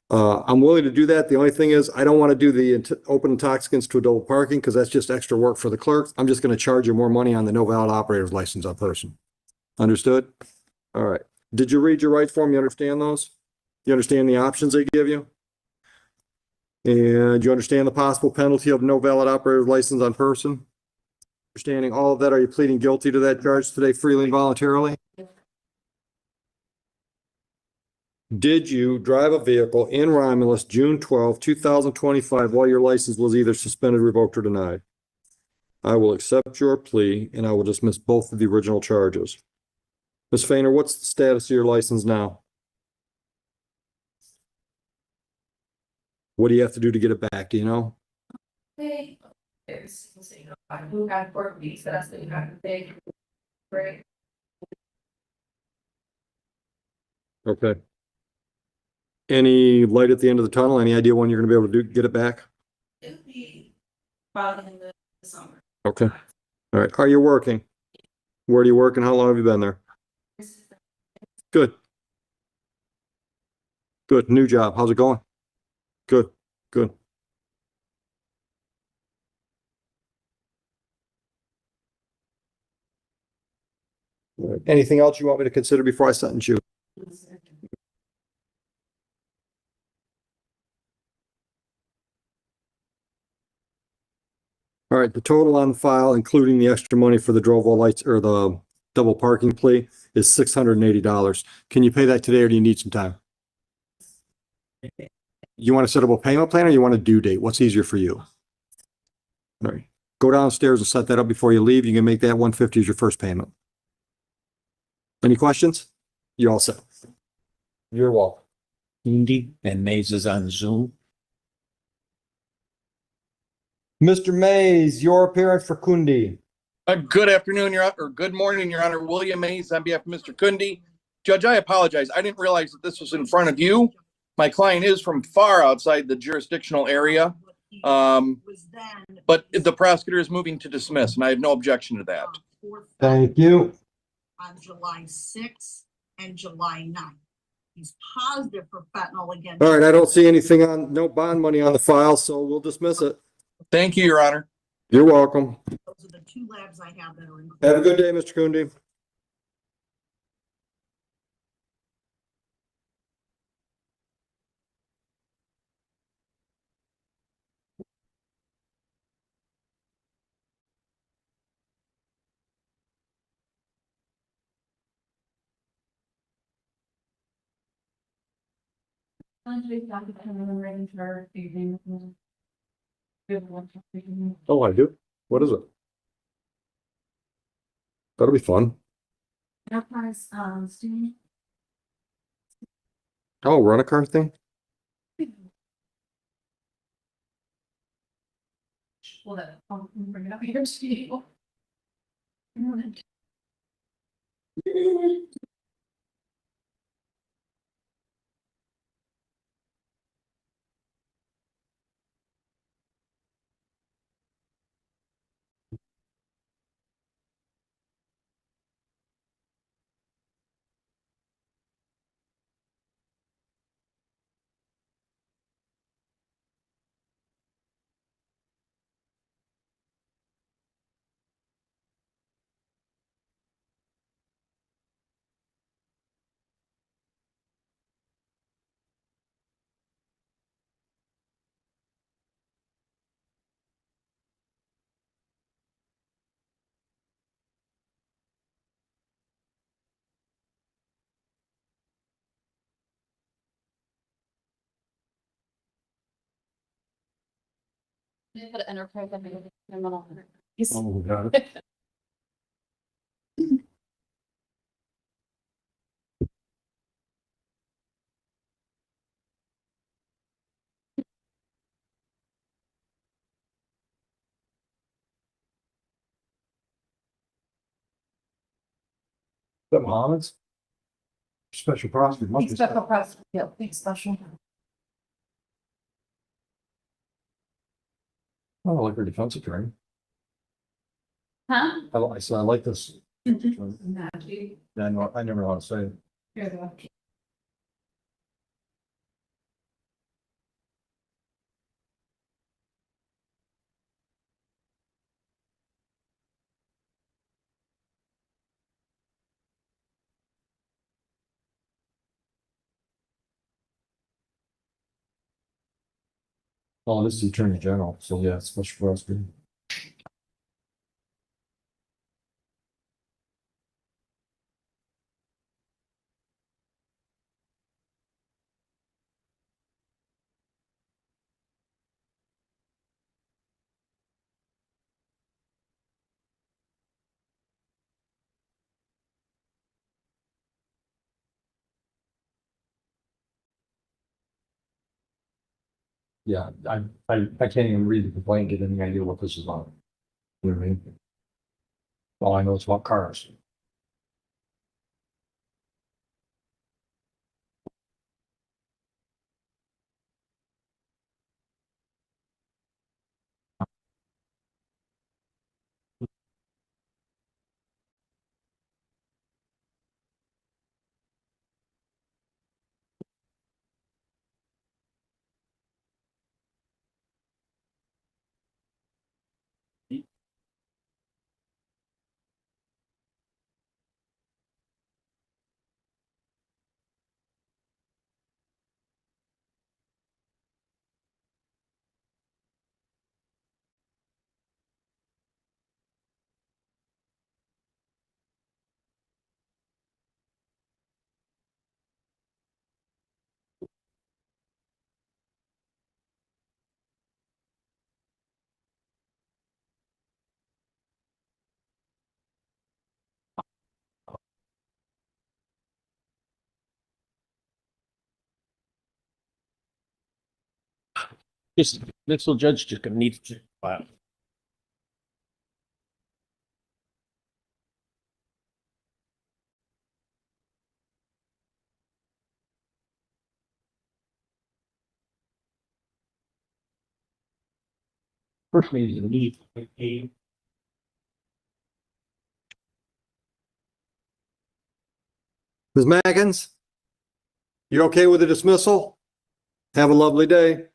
I'm willing to do that. The only thing is, I don't want to do the open intoxicants to a double parking because that's just extra work for the clerk. I'm just going to charge you more money on the no valid operator's license on person. Understood? All right. Did you read your rights form? You understand those? You understand the options they give you? And you understand the possible penalty of no valid operator's license on person? Understanding all of that, are you pleading guilty to that charge today freely and voluntarily? Did you drive a vehicle in Romulus June 12, 2025 while your license was either suspended, revoked, or denied? I will accept your plea and I will dismiss both of the original charges. Ms. Fainer, what's the status of your license now? What do you have to do to get it back? Do you know? Hey, there's, who got 4 weeks, that's what you have to pay. Right. Okay. Any light at the end of the tunnel? Any idea when you're going to be able to get it back? It'll be about in the summer. Okay. All right. Are you working? Where do you work and how long have you been there? Good. Good. New job. How's it going? Good. Good. All right. Anything else you want me to consider before I sentence you? All right, the total on file, including the extra money for the drove while lights or the double parking plea, is $680. Can you pay that today or do you need some time? You want to set up a payment plan or you want a due date? What's easier for you? All right, go downstairs and set that up before you leave. You can make that 150 as your first payment. Any questions? You're all set. You're welcome. Indy and Maze is on Zoom. Mr. Mays, your appearance for Kundi. Good afternoon, Your Honor, or good morning, Your Honor. William Mays on behalf of Mr. Kundi. Judge, I apologize. I didn't realize that this was in front of you. My client is from far outside the jurisdictional area. But the prosecutor is moving to dismiss, and I have no objection to that. Thank you. On July 6th and July 9th. He's positive for fentanyl again. All right, I don't see anything on, no bond money on the file, so we'll dismiss it. Thank you, Your Honor. You're welcome. Those are the 2 labs I have that are included. Have a good day, Mr. Kundi. Oh, I do? What is it? That'll be fun. Student. Oh, rent a car thing? Well, I'll bring it up here to you. Put an enterprise on the criminal. Oh, got it. The Mohammed's? Special prosecutor. must Big be special press, yeah, big special. Oh, I like her defense attorney. Huh? I said, I like this. Magic. Yeah, I never want to say it. Here they go. Oh, this is the Attorney General, so yeah, special prosecutor. Yeah, I can't even read the complaint, get any idea what this is on. You know what I mean? All I know is about cars. Just, this little judge just gonna need to file. First meeting, need a Ms. Mackins? You okay with the dismissal? Have a lovely day.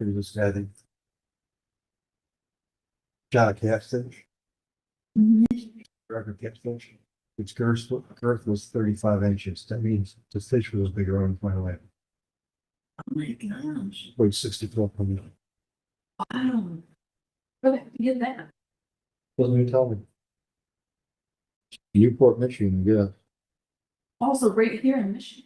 Pretty good steady. Shot a catfish, record catfish. Its girth was 35 inches. That means the fish was bigger on my lap. Oh my gosh. Weighed 64 pounds. Wow. Where did you get that? Doesn't even tell me. Newport, Michigan, yeah. Also right here in Michigan.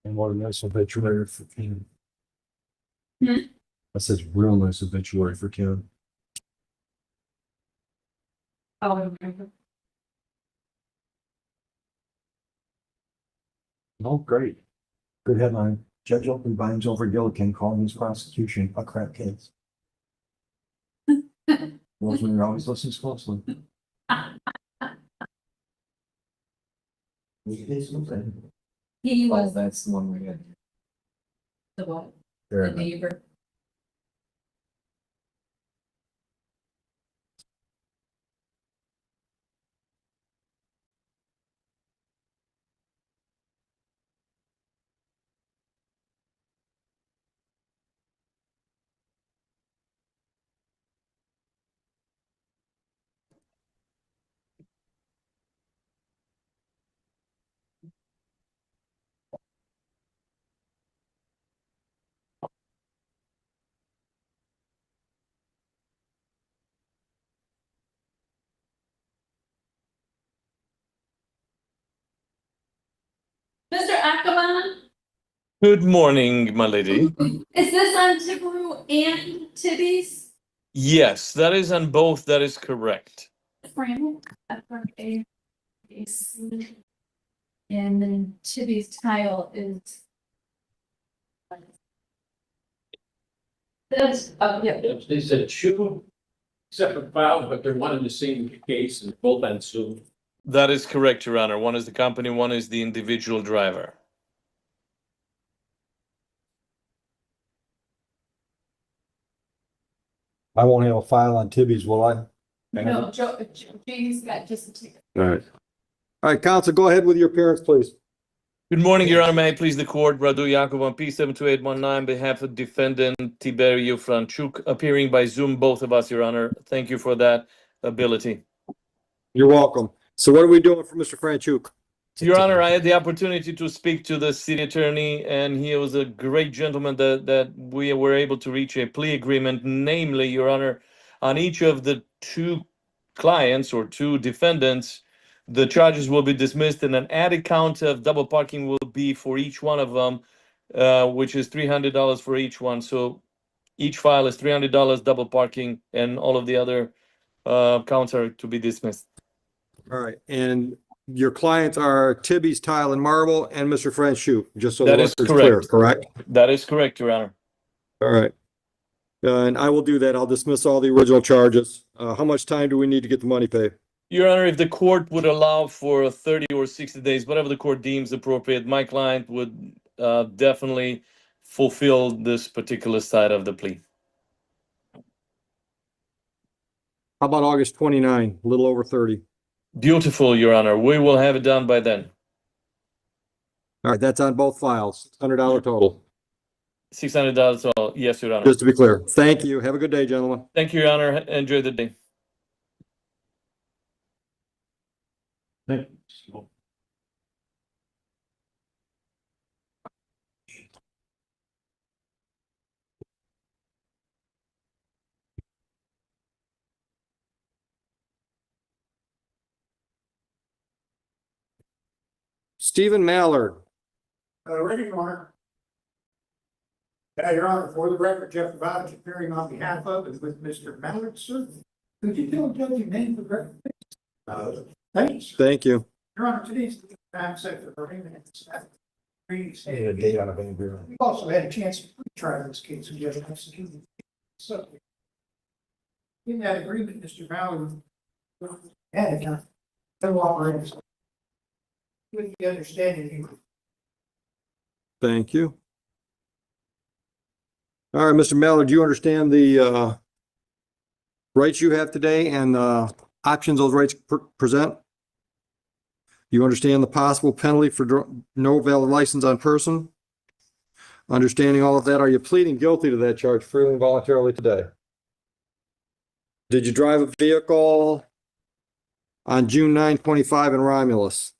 And what a nice obituary for Ken. Hmm? I said, real nice obituary for Ken. Oh, Oh, great. Good headline. Judge Oakley binds over Gillikin calling his prosecution a crap case. Rosemary always listens closely. he was That's the one we had. the what? Fair The enough. neighbor. Mr. Ackerman, Good morning, my lady. is this on Tippecanoe and Tibby's? Yes, that is on both. That is correct. Frame A, C, and then Tibby's tile is. That's, yeah. They said two separate files, but they're one in the same case and both been sued. That is correct, Your Honor. One is the company, one is the individual driver. I won't have a file on Tibby's, will I? No, James got just a ticket. All right. All right, counsel, go ahead with your appearance, please. Good morning, Your Honor. May I please the court, Radu Yakov on P72819, on behalf of defendant Tiberio Franchuk, appearing by Zoom, both of us, Your Honor. Thank you for that ability. You're welcome. So what are we doing for Mr. Franchuk? Your Honor, I had the opportunity to speak to the city attorney, and he was a great gentleman that we were able to reach a plea agreement, namely, Your Honor, on each of the two clients or two defendants, the charges will be dismissed and an added count of double parking will be for each one of them, which is $300 for each one. So each file is $300 double parking, and all of the other counts are to be dismissed. All right, and your clients are Tibby's Tile and Marble and Mr. Franchuk, just so the That is record's clear, correct. correct? That is correct, Your Honor. All right. And I will do that. I'll dismiss all the original charges. How much time do we need to get the money paid? Your Honor, if the court would allow for 30 or 60 days, whatever the court deems appropriate, my client would definitely fulfill this particular side of the plea. How about August 29, a little over 30? Beautiful, Your Honor. We will have it done by then. All right, that's on both files, $100 total. $600 all. Yes, Your Honor. Just to be clear. Thank you. Have a good day, gentlemen. Thank you, Your Honor. Enjoy the day. Thank you. Stephen Mallard. Ready, Your Honor. Your Honor, for the record, Jeff Devine appearing on behalf of and with Mr. Mallard, sir. Could you tell Judge your name for the record? Thanks. Thank you. Your Honor, today's the time set for hearing and staff. A date on a Van Buren. We've also had a chance to try this case and Judge executed. So in that agreement, Mr. Mallard had cooperators with the understanding. Thank you. All right, Mr. Mallard, do you understand the rights you have today and options those rights present? You understand the possible penalty for no valid license on person? Understanding all of that, are you pleading guilty to that charge freely and voluntarily today? Did you drive a vehicle on June 9, 25 in Romulus?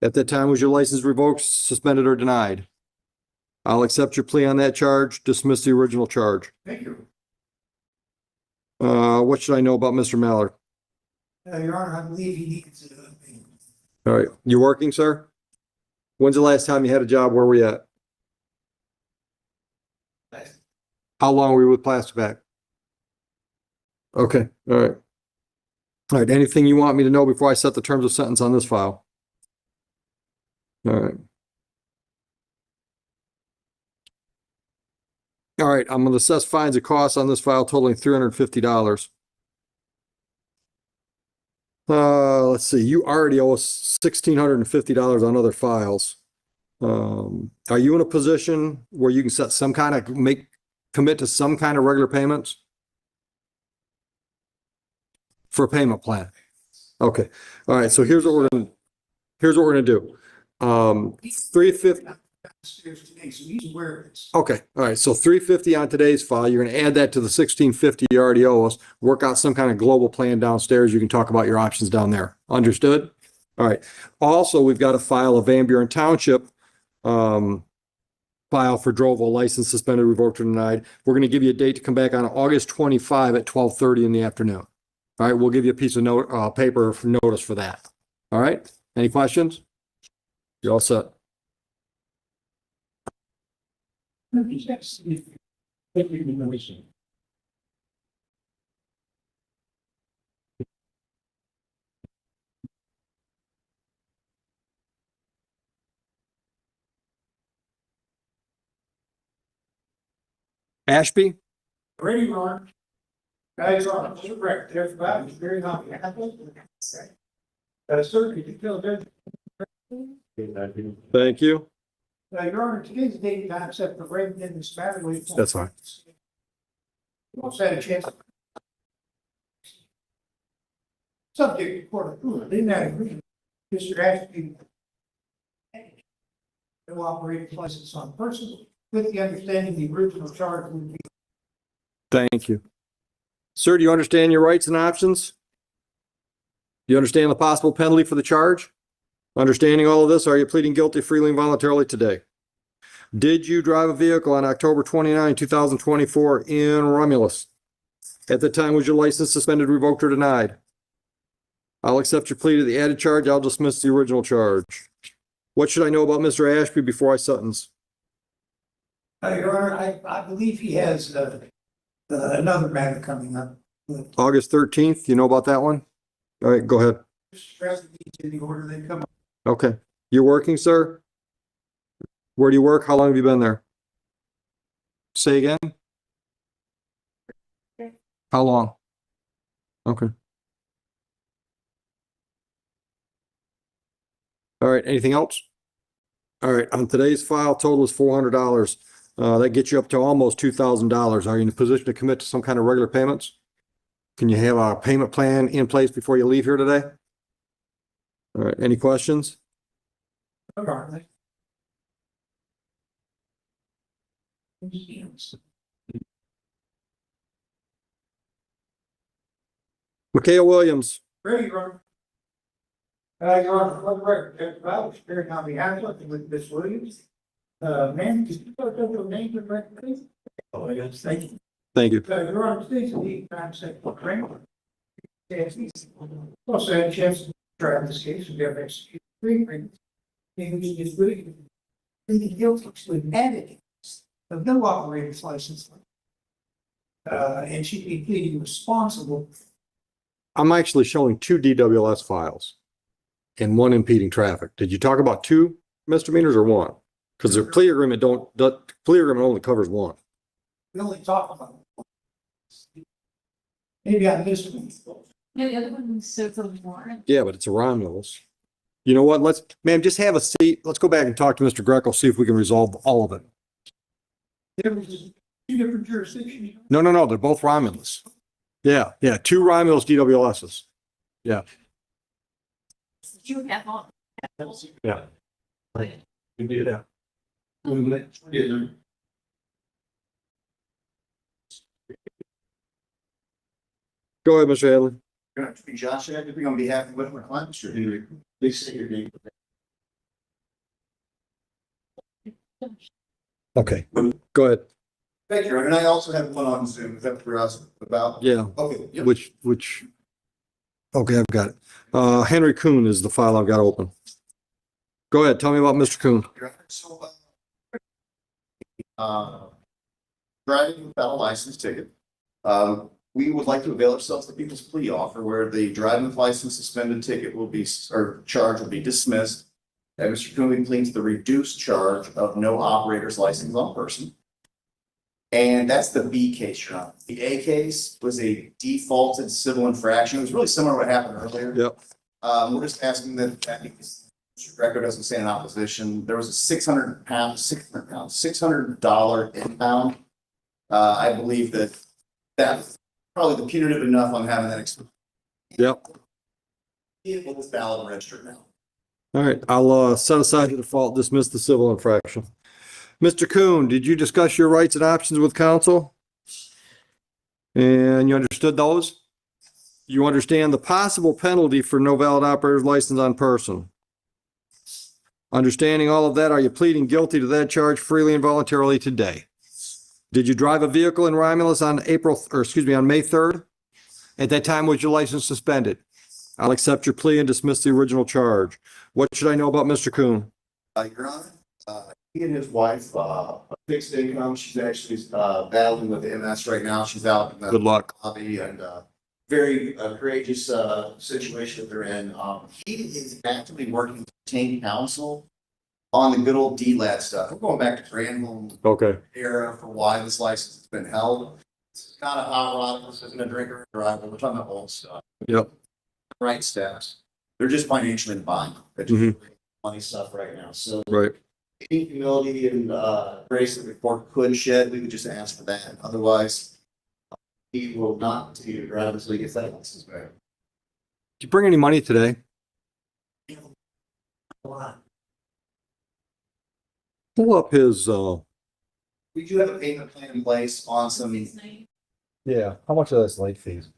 At that time, was your license revoked, suspended, or denied? I'll accept your plea on that charge, dismiss the original charge. Thank you. What should I know about Mr. Mallard? Your Honor, I believe he needs All right, you working, sir? When's the last time you had a job? Where were you at? How long were you with Plastic Bag? Okay, all right. All right, anything you want me to know before I set the terms of sentence on this file? All right. All right, I'm going to assess fines and costs on this file totaling $350. Let's see, you already owe us $1,650 on other files. Are you in a position where you can set some kind of, commit to some kind of regular payments? For a payment plan? Okay, all right, so here's what we're gonna do. $350. today, so he's aware of this. Okay, all right, so $350 on today's file, you're gonna add that to the $1,650 you already owe us, work out some kind of global plan downstairs, you can talk about your options down there, understood? All right, also, we've got to file a Van Buren Township file for Drovo license suspended, revoked, or denied. We're gonna give you a date to come back on August 25 at 12:30 in the afternoon. All right, we'll give you a piece of paper for notice for that. All right, any questions? You all set? Ashby? Ready, Ron? Guys, on, correct, everybody, is very on behalf of. Sir, could you tell Judge? Thank you. Your Honor, today's date and time set for bringing in this matter. That's fine. We also had a chance. Subject to court approval, in that agreement, Mr. Ashby. No operating license on person, with the understanding the original charge would be. Thank you. Sir, do you understand your rights and options? Do you understand the possible penalty for the charge? Understanding all of this, are you pleading guilty freely and voluntarily today? Did you drive a vehicle on October 29, 2024 in Romulus? At that time, was your license suspended, revoked, or denied? I'll accept your plea to the added charge. I'll dismiss the original charge. What should I know about Mr. Ashby before I sentence? Your Honor, I believe he has, another matter coming up. August 13th, you know about that one? All right, go ahead. In the order they come. Okay. You're working, sir? Where do you work? How long have you been there? Say again? How long? Okay. All right, anything else? All right, on today's file, total is $400. That gets you up to almost $2,000. Are you in a position to commit to some kind of regular payments? Can you have a payment plan in place before you leave here today? All right, any questions? Currently. Mikhail Williams. Ready, Your Honor. Your Honor, for the record, Judge Brian Oakley, on behalf of Miss Williams. Ma'am, could you put your name and record, please? Oh, yes, thank you. Thank you. Your Honor, please, the time second, Kramer. Also had a chance to try on this case, we have executed three agreements. And he is really pleading guilty to an added of no operator's license. And she'd be pleading responsible. I'm actually showing 2 DWS files and 1 impeding traffic. Did you talk about 2 misdemeanors or 1? Because the plea agreement only covers 1. We only talk about it. Maybe I missed one. Yeah, the other one was so for warrant. Yeah, but it's a Romulus. You know what? Ma'am, just have a seat. Let's go back and talk to Mr. Greco, see if we can resolve all of it. There was 2 different jurisdictions. No, they're both Romulus. Yeah, 2 Romulus DWSs. Yeah. You have all. Yeah. Yeah. Go ahead, Mr. Hadley. Good afternoon, Josh. Acting on behalf of my client, Mr. Henry. Please say your name. Okay, go ahead. Thank you, and I also have one on Zoom. Is that for us about? Yeah. Okay. Yep. Which, okay, I've got it. Henry Kuhn is the file I've got open. Go ahead, tell me about Mr. Kuhn. So, driving without a license ticket. We would like to avail ourselves of the people's plea offer where the driving with license suspended ticket will be, or charge will be dismissed. And Mr. Kuhn pleads the reduced charge of no operator's license on person. And that's the B case, Your Honor. The A case was a defaulted civil infraction. It was really similar to what happened earlier. Yep. We're just asking that Mr. Greco doesn't say in opposition. There was a $600 impound. I believe that's probably the punitive enough on having that experience. Yep. Vehicle is valid and registered now. All right, I'll set aside the default, dismiss the civil infraction. Mr. Kuhn, did you discuss your rights and options with counsel? And you understood those? You understand the possible penalty for no valid operator's license on person? Understanding all of that, are you pleading guilty to that charge freely and voluntarily today? Did you drive a vehicle in Romulus on May 3rd? At that time, was your license suspended? I'll accept your plea and dismiss the original charge. What should I know about Mr. Kuhn? Your Honor, he and his wife, a fixed income. She's actually battling with MS right now. She's out in the Good luck. lobby and very courageous situation that they're in. He is actively working to obtain counsel on the good old DLAD stuff. We're going back to Granholm era for why this license has been held. It's not a hot rod. This isn't a drinker or driver. We're talking about old stuff. Yep. Right steps. They're just financially in bind. They're just money stuff right now. So right. Any humility and grace that the court could shed, we would just ask for that. Otherwise, he will not continue to drive until he gets that license back. Did you bring any money today? Pull up his, We do have a payment plan in place on some. yeah, how much of that's late fees?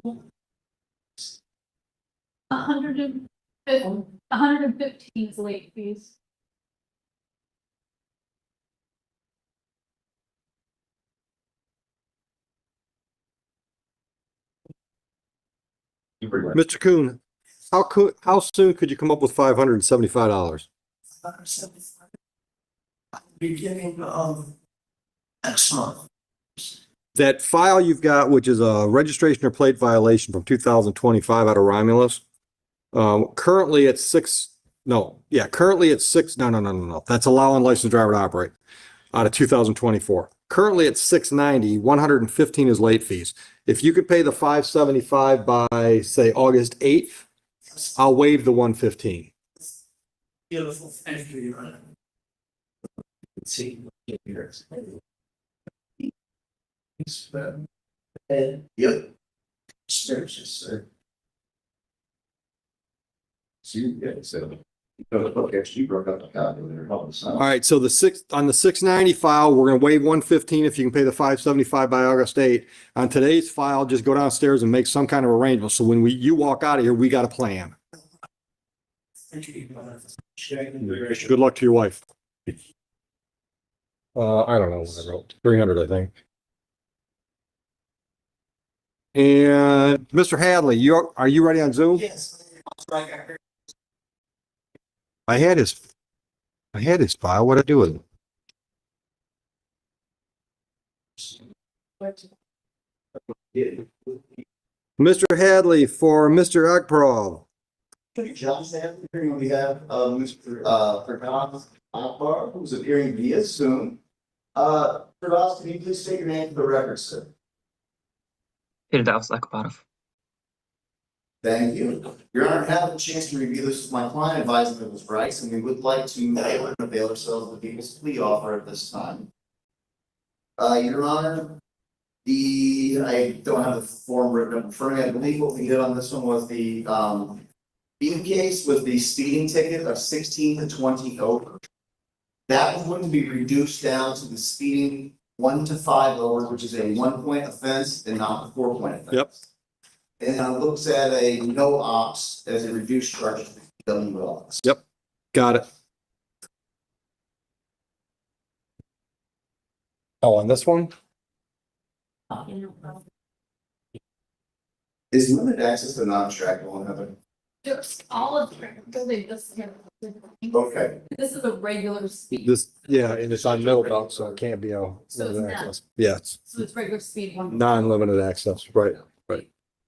115 is late fees. Mr. Kuhn, how soon could you come up with $575? Beginning of next month. That file you've got, which is a registration or plate violation from 2025 out of Romulus, currently it's no. That's allowing licensed driver to operate out of 2024. Currently it's 690, 115 is late fees. If you could pay the 575 by, say, August 8th, I'll waive the 115. Beautiful, thank you, Your Honor. Let's see. Yep. Sir. All right, so on the 690 file, we're gonna waive 115 if you can pay the 575 by August 8th. On today's file, just go downstairs and make some kind of arrangement. So when you walk out of here, we got a plan. Thank you, Your Honor. Good luck to your wife. I don't know what I wrote, 300, I think. And Mr. Hadley, are you ready on Zoom? Yes. I had his file. What'd I do with it? Mr. Hadley for Mr. Ekperov. John Stanley, appearing on behalf of Mr. Firdaus Akbar, who's appearing via Zoom. Firdaus, can you please state your name for the record, sir? Firdaus Akbarov. Thank you. Your Honor, I have a chance to review this with my client, advising that it was right, and we would like to avail ourselves of the people's plea offer at this time. Your Honor, I don't have the form written up in front of me. I believe what we did on this one was the speeding case with the speeding ticket of 16 to 20 over. That was going to be reduced down to the speeding 1 to 5 over, which is a 1-point offense and not a 4-point offense. Yep. And looks at a no ops as a reduced charge to the WLS. Yep. Got it. Oh, on this one? Is limited access to non-distractible and other? Just all of them, this here. Okay. This is a regular speed. Yeah, and it's on middle belt, so it can't be a So it's limited not. access. Yes, So it's regular speed one. non-limited access, right.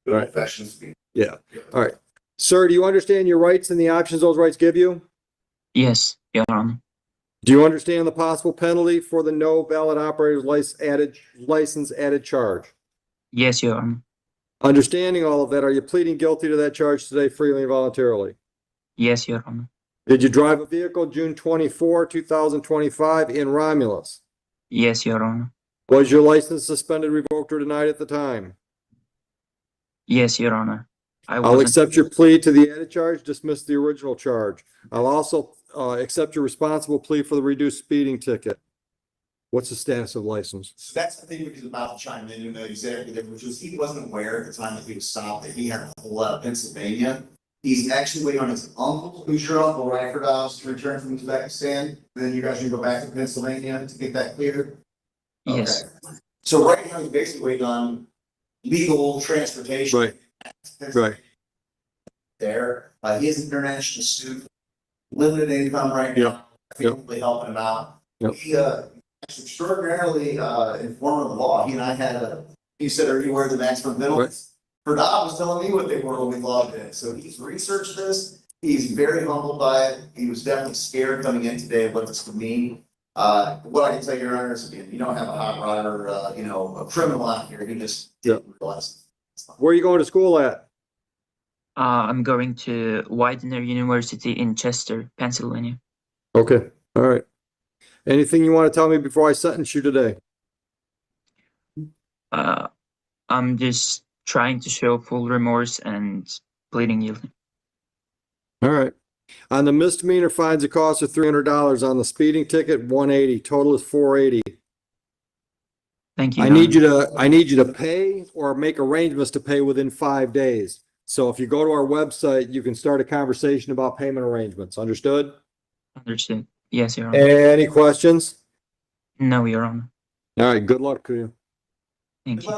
Right. Professional speed. Yeah, all right. Sir, do you understand your rights and the options those rights give you? Yes, Your Honor. Do you understand the possible penalty for the no valid operator's license added charge? Yes, Your Honor. Understanding all of that, are you pleading guilty to that charge today freely and voluntarily? Yes, Your Honor. Did you drive a vehicle June 24, 2025 in Romulus? Yes, Your Honor. Was your license suspended, revoked, or denied at the time? Yes, Your Honor. I'll accept your plea to the added charge, dismiss the original charge. I'll also accept your responsible plea for the reduced speeding ticket. What's the status of license? So that's the thing, because about to chime in, exactly that, which was he wasn't aware at the time that he was stopped that he had to pull out of Pennsylvania. He's actually waiting on his uncle, who's your uncle, right, for us to return from Uzbekistan. Then you guys should go back to Pennsylvania to get that cleared. Yes. Okay. So right now he's basically waiting on legal transportation. Right. Right. There, he is an international student, limited income right now. Yep. I think we'll be helping him out. Yep. He is extraordinarily informed of the law. He and I had he said, "Are you aware of the maximum penalties?" Perdot was telling me what they were when we logged in. So he's researched this. He's very humbled by it. He was definitely scared coming in today of what this would mean. What I can tell you, Your Honor, is again, you don't have a hot rod or a criminal out here. He just didn't realize it. Where are you going to school at? I'm going to Widener University in Chester, Pennsylvania. Okay, all right. Anything you want to tell me before I sentence you today? I'm just trying to show full remorse and pleading guilty. All right. On the misdemeanor fines, the cost of $300. On the speeding ticket, 180. Total is 480. Thank you, I Your need you Honor. to, I need you to pay or make arrangements to pay within 5 days. So if you go to our website, you can start a conversation about payment arrangements. Understood? Understood. Yes, Your Honor. Any questions? No, Your Honor. All right, good luck to you. Thank you.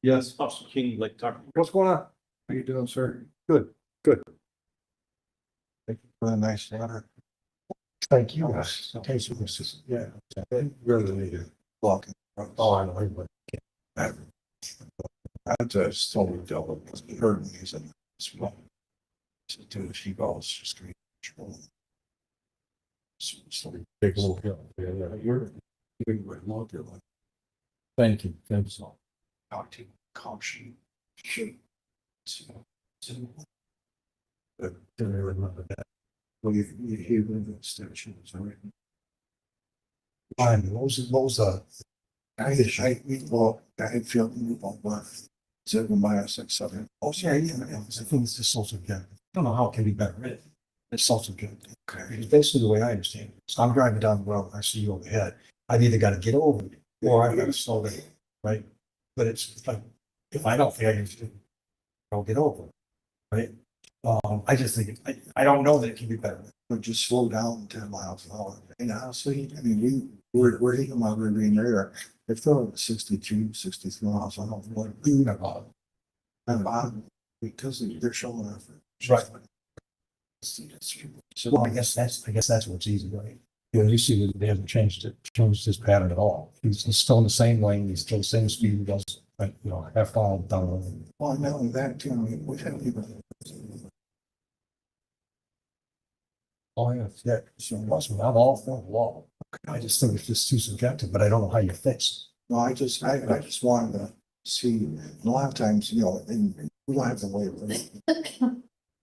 Yes. Officer King, like talk. What's going on? How you doing, sir? Good, good. Thank you for the nice letter. Thank you. In case it was just, yeah, it really needed blocking. Oh, I know, but I just totally dealt with it. Hurt me as a small. To the sheep, I was just going to so big little hill. Yeah, you're doing what more your life. Thank you. Thanks all. Talk to you, caution. But do I remember that? Well, you hear the stations, right? Fine, what was I feel about what. So my assets, something. Oh, yeah, I think it's just social good. I don't know how it can be better. It's social good. Okay. It's basically the way I understand it. So I'm driving down the road, I see you overhead. I've either got to get over it or I've got to slow down, right? But it's like, if I don't think I can, I'll get over it, right? I just think, I don't know that it can be better. But just slow down 10 miles an hour. And honestly, I mean, we're hitting my rear view mirror. It fell at 62, 63 miles. I don't know what to do about it. And because they're showing off. Right. So well, I guess that's what's easy, right? You know, you see that they haven't changed his pattern at all. He's still in the same lane, he's still the same speed, he does, like, you know, half mile down the road. Well, not only that, too, I mean, we have people. Oh, yeah, so I'm all for the law. I just think it's just too subjective, but I don't know how you fix it. No, I just wanted to see, a lot of times, you know, and we don't have to wait.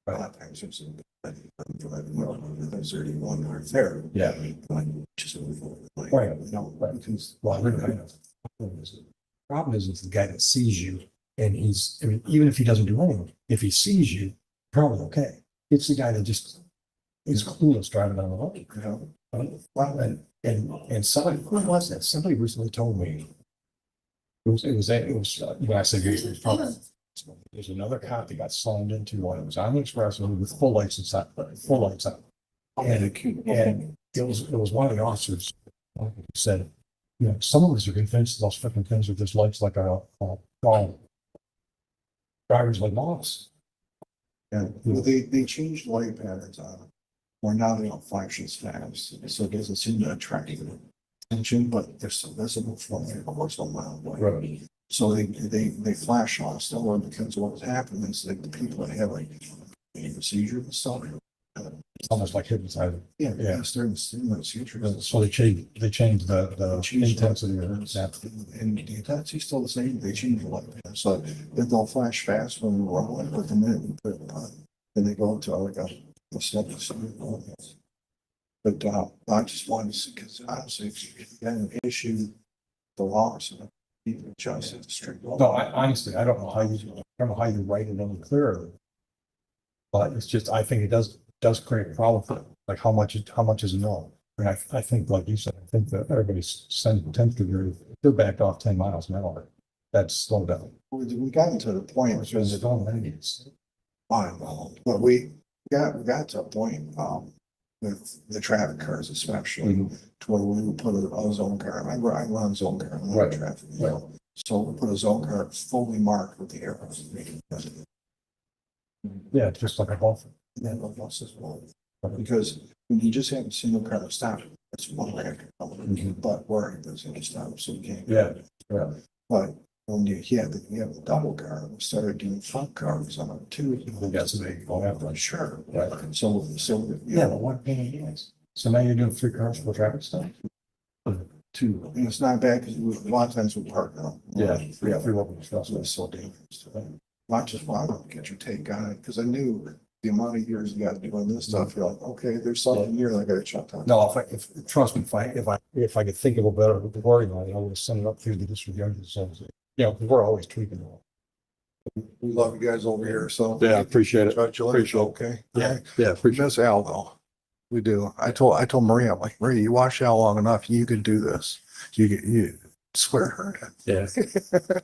A lot of times it's. There's 31 right there. Yeah. Just. Right, no, because, well, the problem is it's the guy that sees you and he's, I mean, even if he doesn't do anything, if he sees you, probably okay. It's the guy that just is clueless driving down the road, you know? Well, and somebody, who was that? Somebody recently told me. It was when I said it was probably. There's another cop that got slammed into while it was on the expressway with full lights inside, full lights out. And it was one of the officers who said, you know, some of us are convinced those fucking things are just lights like a drivers like Moss. And they changed light patterns on them. Where now they don't flash as fast, so it doesn't seem to attract attention, but they're still visible from almost a mile away. Right. So they flash on still, because what was happening is like the people that have like a procedure and stuff. It's almost like hypnotizing. Yeah, it's during the seizures. So they changed the intensity of it. And the intensity's still the same, they changed the light pattern, so they'll flash fast when we roll it, but the minute we put it on, then they go into like a steady. But I just wanted to see, because honestly, if you got an issue, the law, so people just have to straighten. No, honestly, I don't know how you write it any clearer. But it's just, I think it does create a problem for, like, how much is known. I mean, I think, like you said, I think that everybody's sending 10th degree, they're backed off 10 miles an hour. That's slow down. We got to the point, Because it's all ladies. fine, but we got to a point, with the traffic cars especially, to where we would put a zone car, I run zone car, I'm not Right. traffic. So we put a zone car fully marked with the arrows. Yeah, it's just like a buffer. Yeah, the buses will, because when you just have a single car stop, it's one way. But we're busy to stop, so you can't. Yeah. But when you have a double car, we started doing front cars on it too. That's big. Sure. Right. So. Yeah, but what pain it is. So now you're doing 3 cars for traffic stop? 2, and it's not bad because a lot of times we park now. Yeah, 3 open That's what's so dangerous. I just wanted to get your take on it, because I knew the amount of years you got doing this stuff, you're like, okay, there's something here that I gotta check on. No, trust me, if I could think of a better wording on it, I would send it up through the district judges. So, you know, we're always tweaking it. We love you guys over here, so. Yeah, I appreciate it. Appreciate it. Okay. Yeah, yeah, We miss Al though. We do. I told Maria, I'm like, Maria, you watch Al long enough, you could do this. You swear her. Yeah.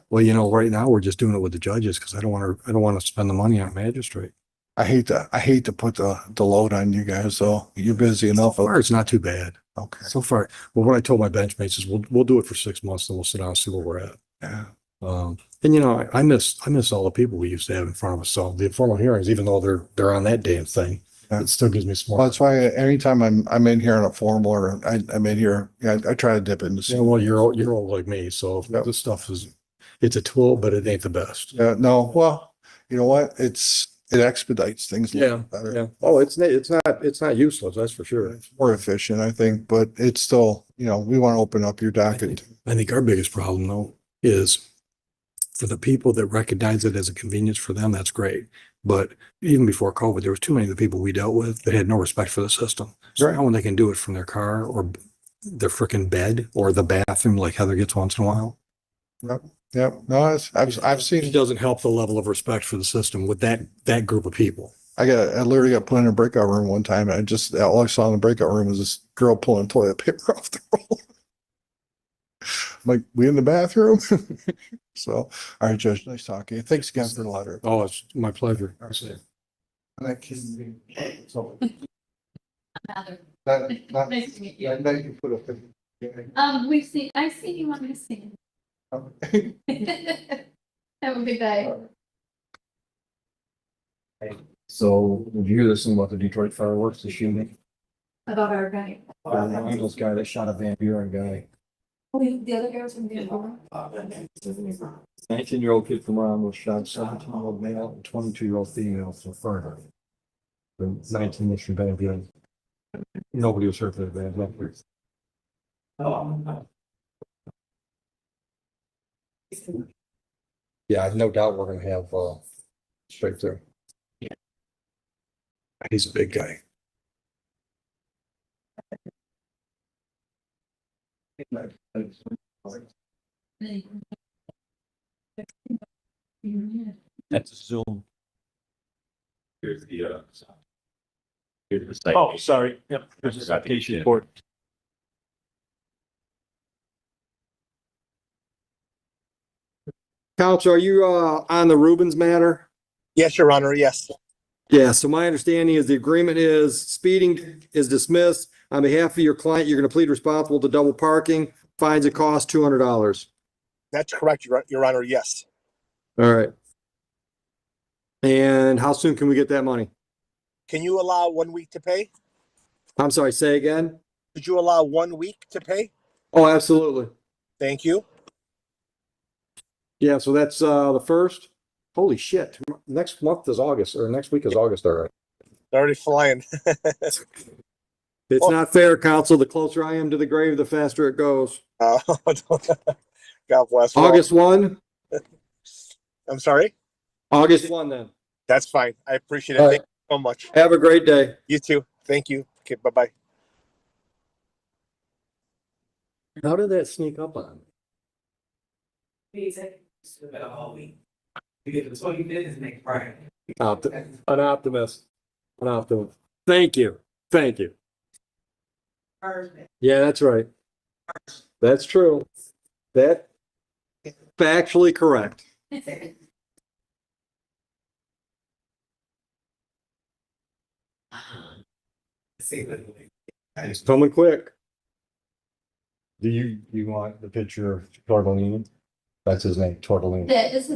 Well, you know, right now we're just doing it with the judges because I don't want to spend the money on magistrate. I hate to put the load on you guys, though. You're busy enough. So far, it's not too bad. Okay. So far, well, what I told my bench mates is we'll do it for 6 months, then we'll sit down and see where we're at. Yeah. And you know, I miss all the people we used to have in front of us. So the informal hearings, even though they're on that damn thing, it still gives me some more. Well, that's why anytime I'm in here on a formal or I'm in here, I try to dip into. Yeah, well, you're old like me, so this stuff it's a tool, but it ain't the best. Yeah, no, well, you know what? It expedites things. a little better. Yeah. Oh, it's not useless, that's for sure. It's more efficient, I think, but it's still, we want to open up your docket. I think our biggest problem though is for the people that recognize it as a convenience for them, that's great. But even before COVID, there was too many of the people we dealt with that had no respect for the system. So now when they can do it from their car or their freaking bed or the bathroom, like Heather gets once in a while. Yep. No, I've seen. It doesn't help the level of respect for the system with that group of people. I literally got put in a breakout room one time, and all I saw in the breakout room was this girl pulling toilet paper off the roll. I'm like, we in the bathroom? So, all right, Judge, nice talking. Thanks again for the letter. Oh, it's my pleasure. That can be, so. Heather. That, Nice to meet you. that you put a thing. I've seen you on this scene. Have a good day. So did you hear this thing about the Detroit fireworks, the shooting? About our guy. This guy that shot a Van Buren guy. The other guy was from Vancouver. 19-year-old kid from Ron was shot, 17-year-old male and 22-year-old female from Furner. The 19 is from Van Buren. Nobody was hurt that bad. Yeah, I've no doubt we're gonna have straight through. He's a big guy. That's Zoom. Here's the site. Oh, sorry. Yep. There's a citation report. Counsel, are you on the Rubens matter? Yes, Your Honor, yes. Yeah, so my understanding is the agreement is speeding is dismissed. On behalf of your client, you're gonna plead responsible to double parking, fines and costs $200. That's correct, Your Honor, yes. All right. And how soon can we get that money? Can you allow 1 week to pay? I'm sorry, say again? Could you allow 1 week to pay? Oh, absolutely. Thank you. Yeah, so that's the first. Holy shit. Next month is August, or next week is August already. Already flying. It's not fair, council. The closer I am to the grave, the faster it goes. God bless. August 1? I'm sorry? August 1 then. That's fine. I appreciate it. All Thank right. you so much. Have a great day. You too. Thank you. Okay, bye-bye. How did that sneak up on me? All week. Because what you did is make Brian. An optimist. An optimist. Thank you. Thank you. Yeah, that's right. That's true. That factually correct. It's coming quick. Do you want the picture of Tortellini? That's his name, Tortellini. That is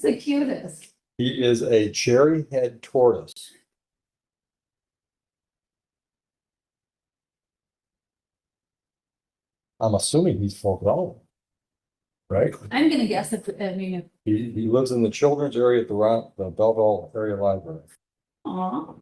the cutest. He is a cherry head tortoise. I'm assuming he's full grown. Right? I'm gonna guess if, He lives in the children's area at the Belleville Area Library. aw.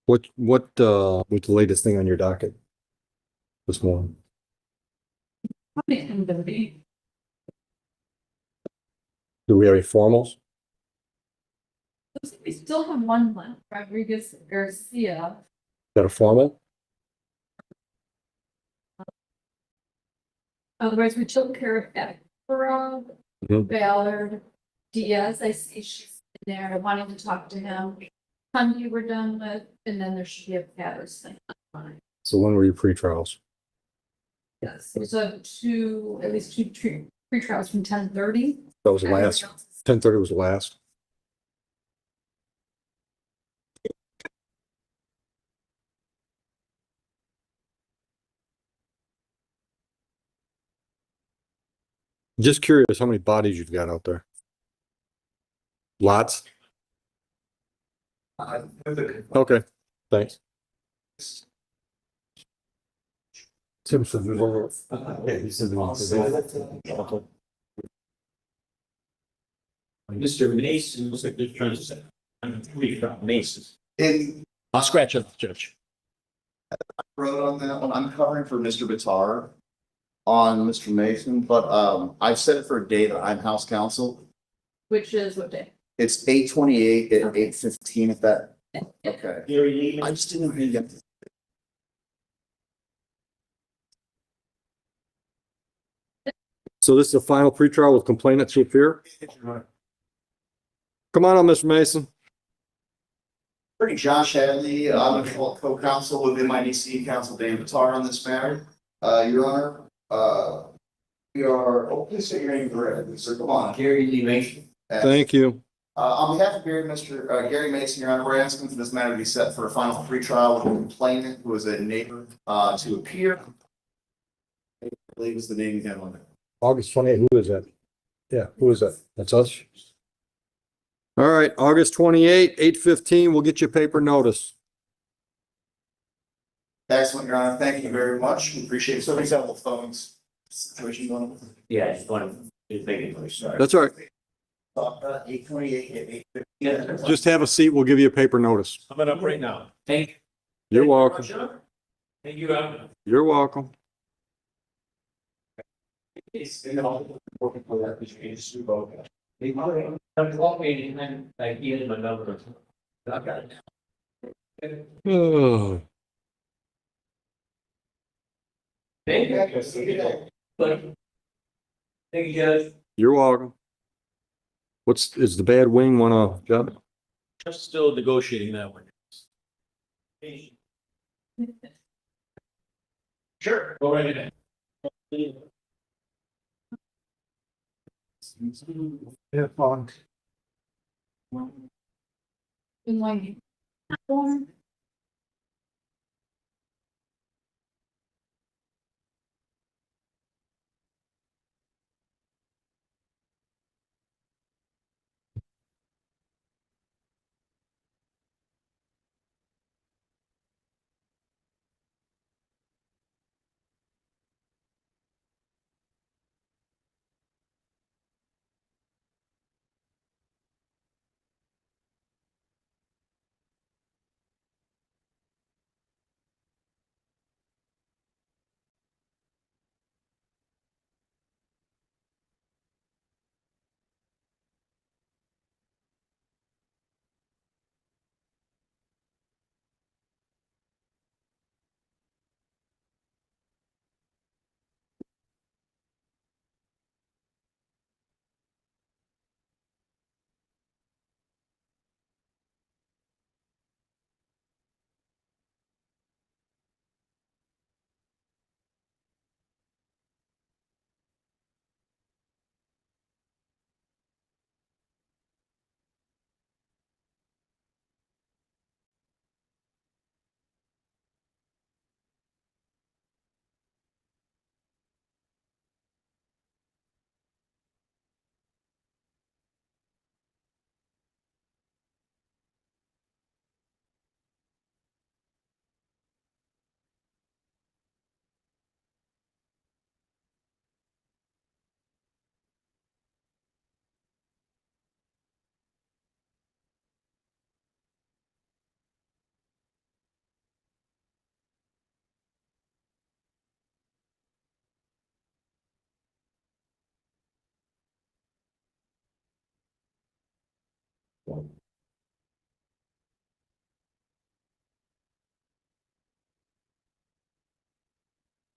What was the latest thing on your docket this morning? I'm gonna be. Do we have any formals? We still have one left, Rodriguez Garcia. Is that a formal? Otherwise, we took care of Ekra, Mhm. Ballard, Diaz. I see she's in there. I wanted to talk to him. Hundy we're done with, and then there should be a Patterson. So when were your pre-trials? Yes, we still have at least two pre-trials from 10:30. That was the last. 10:30 was the last. Just curious how many bodies you've got out there. Lots? Okay, thanks. Simpson. Yeah, he said. Mr. Mason was like they're trying to say. Mason. I'll scratch it, Judge. Wrote on that one. I'm covering for Mr. Bitar on Mr. Mason, but I've set it for a day that I'm house counsel. Which is what day? It's 8:28 at 8:15 if that. Okay. I just didn't really get. So this is the final pretrial with complainant to appear? Come on, Mr. Mason. Josh Hadley, I'm a co-counsel with MIDC counsel Dan Bitar on this matter. Your Honor, we are, please say your name correctly, sir, come on. Gary Lee Mason. Thank you. On behalf of Gary Mason, Your Honor, we're asking for this matter to be set for a final pretrial with a complainant who is a neighbor, to appear. I believe is the name you have on it. August 28th, who is that? Yeah, who is that? That's us? All right, August 28th, 8:15, we'll get you a paper notice. Excellent, Your Honor. Thank you very much. We appreciate it. So these have phones. Situation going on. Yeah, I just wanted to make it clear, sorry. That's all right. 8:28 at 8:15. Just have a seat, we'll give you a paper notice. Coming up right now. Thank you. You're welcome. Thank you, Adam. You're welcome. They called me and then I gave him my number. I got it. Oh. Thank you. But. Thank you, Judge. You're welcome. Is the bad wing one a job? Just still negotiating that one. Sure, go right ahead. Have fun. In like.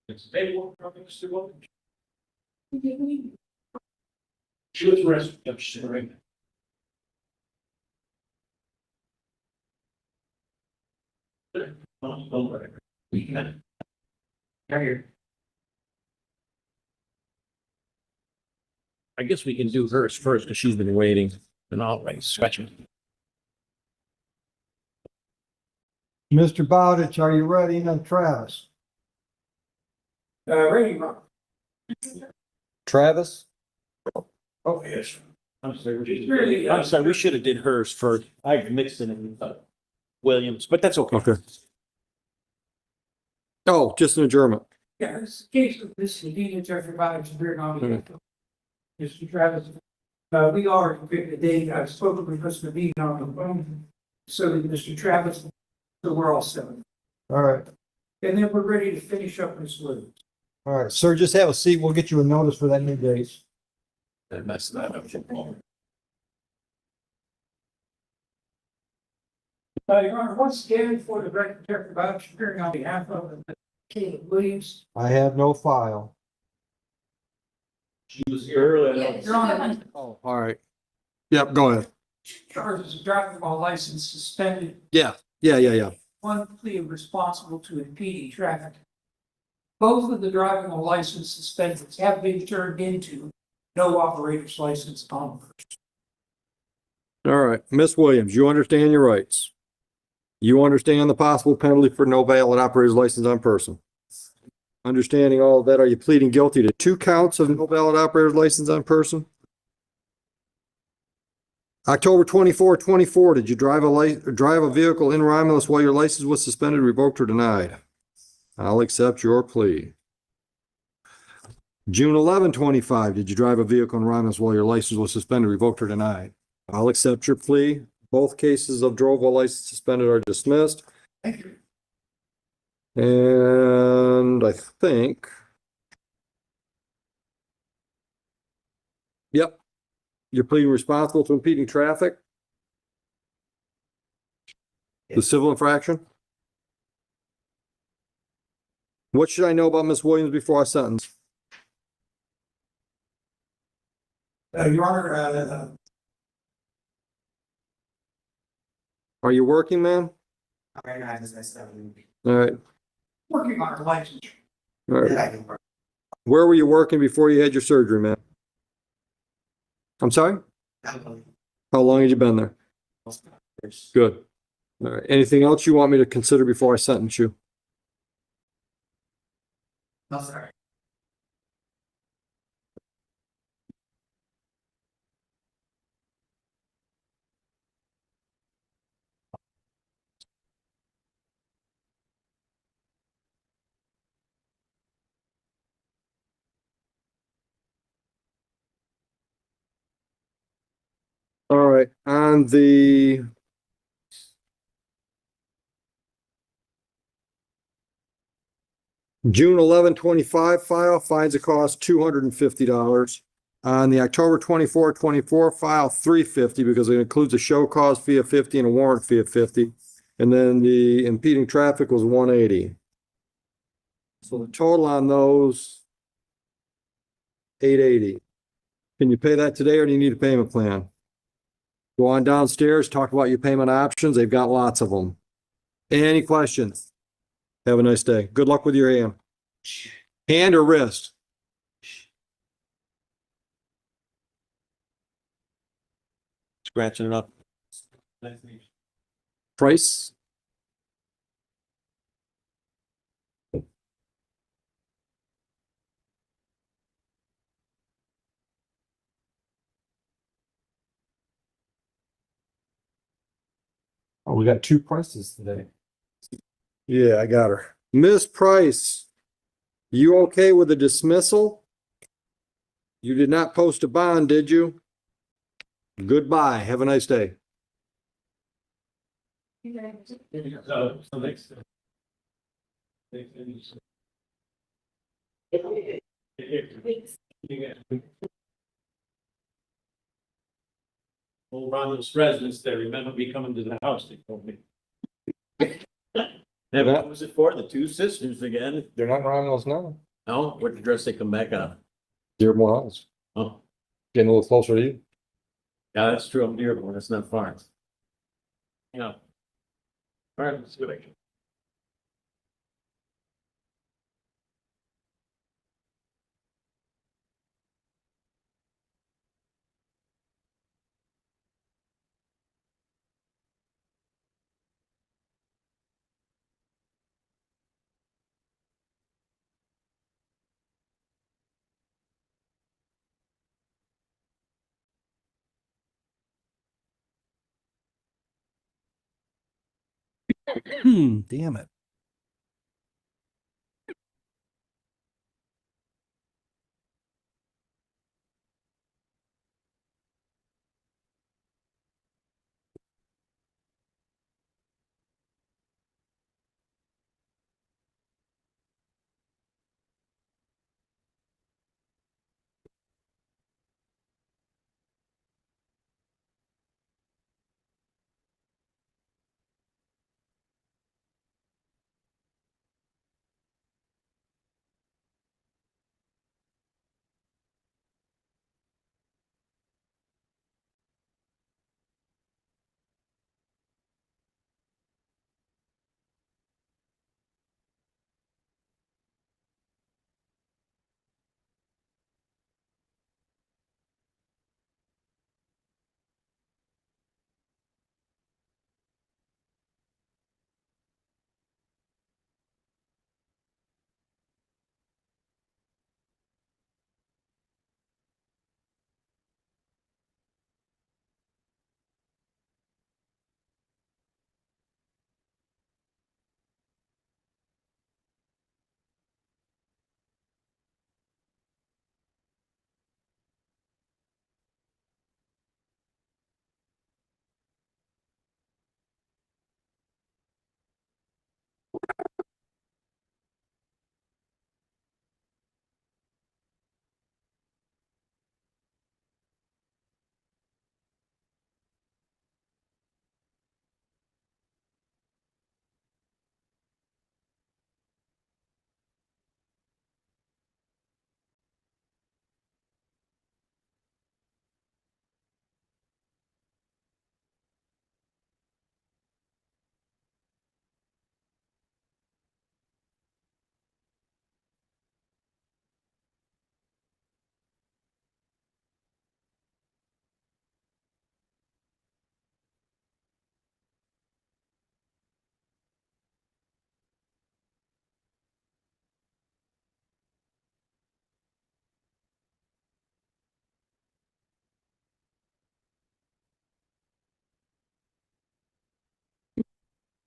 It's paperwork from Mr. Wilkins. She was arrested. Yep, she's right. I guess we can do hers first because she's been waiting and all right, scratching. Mr. Bowditch, are you ready on Travis? Ready, Mark? Travis? Oh, yes. I'm sorry, we should have did hers first. I mixed it in with Williams, but that's okay. Okay. Oh, just an adjournment. Yeah, this case of this convenience everybody to bear on behalf of Mr. Travis. We are picked a date. I've spoken with Mr. Bean on the phone. So that Mr. Travis, so we're all set. All right. And then we're ready to finish up this loop. All right, sir, just have a seat. We'll get you a notice for that new date. That messed that up. Your Honor, once again, for the record, everybody appearing on behalf of Caleb Williams. I have no file. She was here earlier. Yeah, Your Honor, Oh, all right. Yep, go ahead. charges of driving while license suspended, Yeah. one plea of responsible to impeding traffic. Both of the driving while license suspendeds have been turned into no operator's license on. All right, Miss Williams, you understand your rights. You understand the possible penalty for no valid operator's license on person. Understanding all of that, are you pleading guilty to 2 counts of no valid operator's license on person? October 24, 24, did you drive a vehicle in Romulus while your license was suspended, revoked, or denied? I'll accept your plea. June 11, 25, did you drive a vehicle in Romulus while your license was suspended, revoked, or denied? I'll accept your plea. Both cases of drove while license suspended are dismissed. Thank you. And I think. Yep. You're pleading responsible to impeding traffic? The civil infraction? What should I know about Miss Williams before I sentence? Your Honor, Are you working, man? All right. working on our license. All right. Where were you working before you had your surgery, man? I'm sorry? How long had you been there? Good. All right. Anything else you want me to consider before I sentence you? No, sir. All right, on the June 11, 25 file, fines a cost $250. On the October 24, 24 file, $350 because it includes a show cause fee of 50 and a warrant fee of 50. And then the impeding traffic was 180. So the total on those, 880. Can you pay that today or do you need a payment plan? Go on downstairs, talk about your payment options. They've got lots of them. Any questions? Have a nice day. Good luck with your hand. Hand or wrist? Scratching it up. Price? Oh, we got two prices today. Yeah, I got her. Miss Price, you okay with the dismissal? You did not post a bond, did you? Goodbye. Have a nice day. So next. Old Ronald's residents, they remember me coming to the house, they told me. Yeah, what was it for? The two sisters again? They're not around those now. No, what dress they come back on? Dearborn House. Oh, Getting a little closer to you. yeah, that's true. I'm Dearborn. It's not far. Yeah. All right, let's see what I can. Damn it.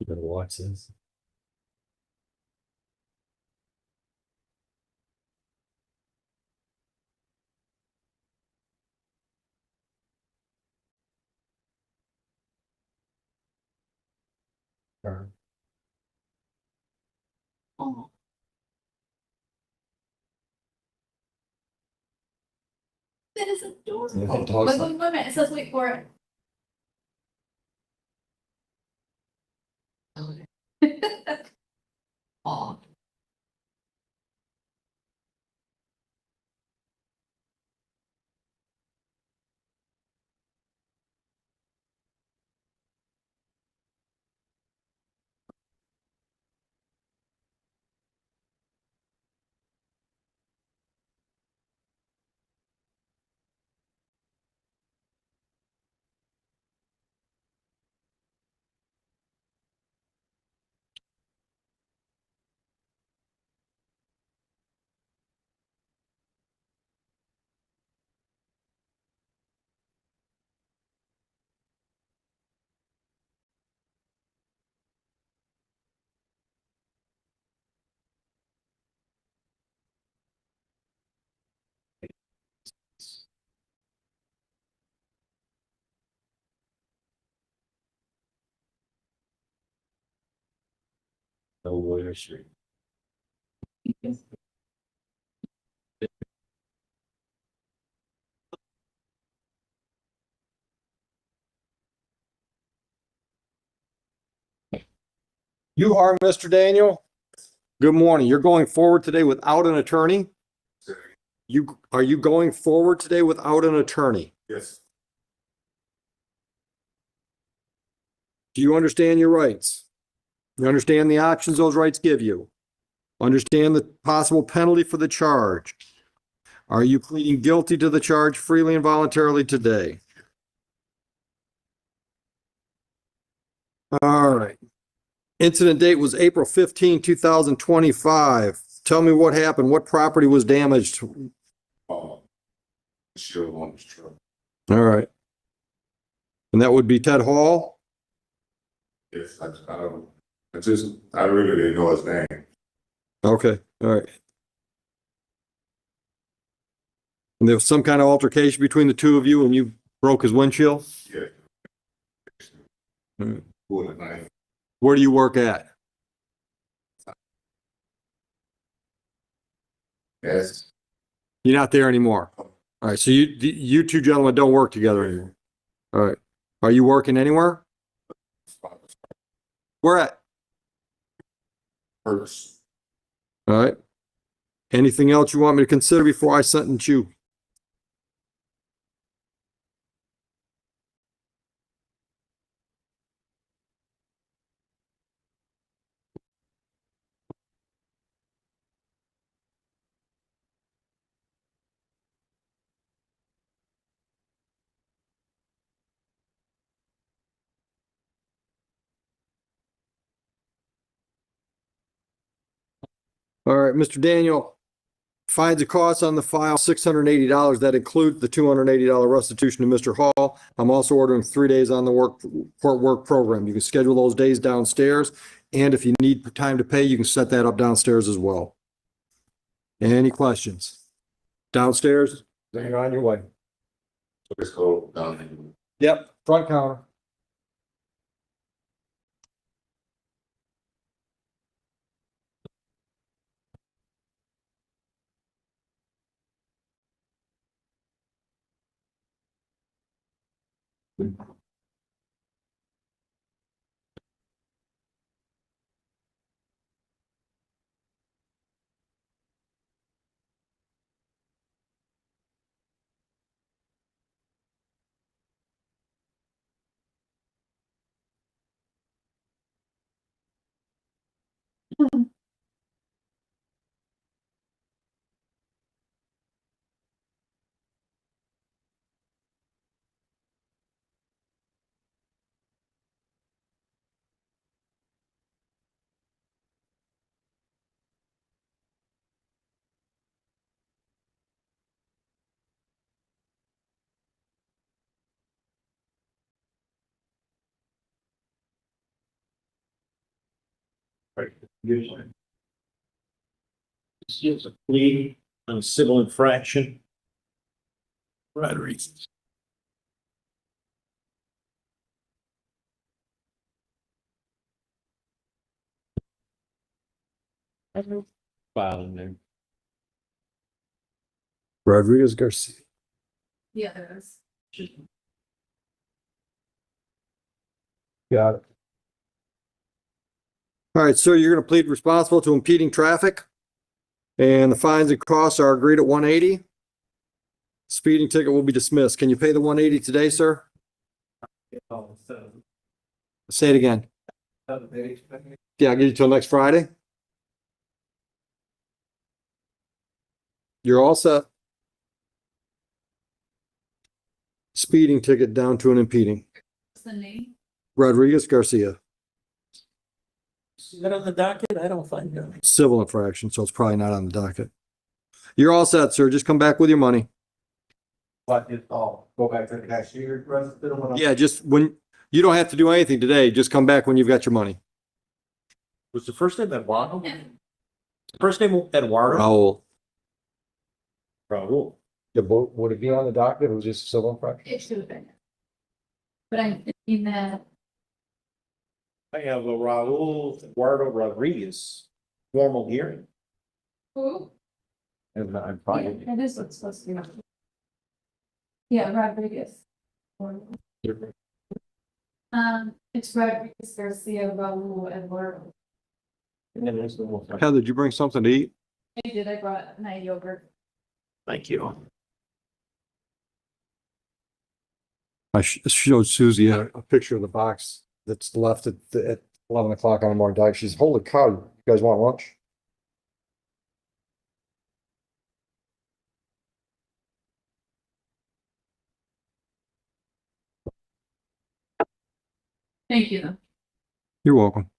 You better watch this. Oh. That is adorable. Yeah, Wait, dogs wait, wait a minute, it says wait for it. Aw. No lawyer street. You are Mr. Daniel? Good morning. You're going forward today without an attorney? Are you going forward today without an attorney? Yes. Do you understand your rights? You understand the options those rights give you? Understand the possible penalty for the charge? Are you pleading guilty to the charge freely and voluntarily today? All right. Incident date was April 15, 2025. Tell me what happened. What property was damaged? Sure, on this truck. All right. And that would be Ted Hall? Yes, I don't, I really didn't know his name. Okay, all right. And there was some kind of altercation between the two of you and you broke his windshield? Yeah. Hmm. Pulling a knife. Where do you work at? Yes. You're not there anymore? All right, so you two gentlemen don't work together anymore? All right. Are you working anywhere? Where at? First. All right. Anything else you want me to consider before I sentence you? All right, Mr. Daniel, fines and costs on the file, $680. That includes the $280 restitution to Mr. Hall. I'm also ordering 3 days on the court work program. You can schedule those days downstairs. And if you need time to pay, you can set that up downstairs as well. Any questions? Downstairs, then you're on your way. So let's go down. Yep, front counter. This is a plea on a civil infraction. Rodriguez. File in there. Rodriguez Garcia. The others. Got it. All right, sir, you're going to plead responsible to impeding traffic. And the fines and costs are agreed at 180. Speeding ticket will be dismissed. Can you pay the 180 today, sir? Say it again. Yeah, I'll give you till next Friday. You're all set. Speeding ticket down to an impeding. What's the name? Rodriguez Garcia. Is that on the docket? I don't find it. Civil infraction, so it's probably not on the docket. You're all set, sir. Just come back with your money. But it's all, go back to the cashier. Yeah, just when you don't have to do anything today, just come back when you've got your money. Was the first name Eduardo? First name Eduardo? Raul. Raul. Yeah, but would it be on the docket or was just civil infraction? It should have been. But I'm thinking that I have a Raul Eduardo Rodriguez formal hearing. who? And I'm Yeah, fine. that is what's supposed to be. Yeah, Rodriguez. It's Rodriguez Garcia, Raul, Eduardo. And then there's the one. Heather, did you bring something to eat? I did, I brought night yogurt. Thank you. I showed Susie a picture of the box that's left at 11 o'clock on the morning dog. She's, holy cow, you guys want lunch? Thank you. You're welcome.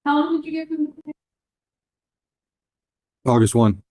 How long did you give him? August 1.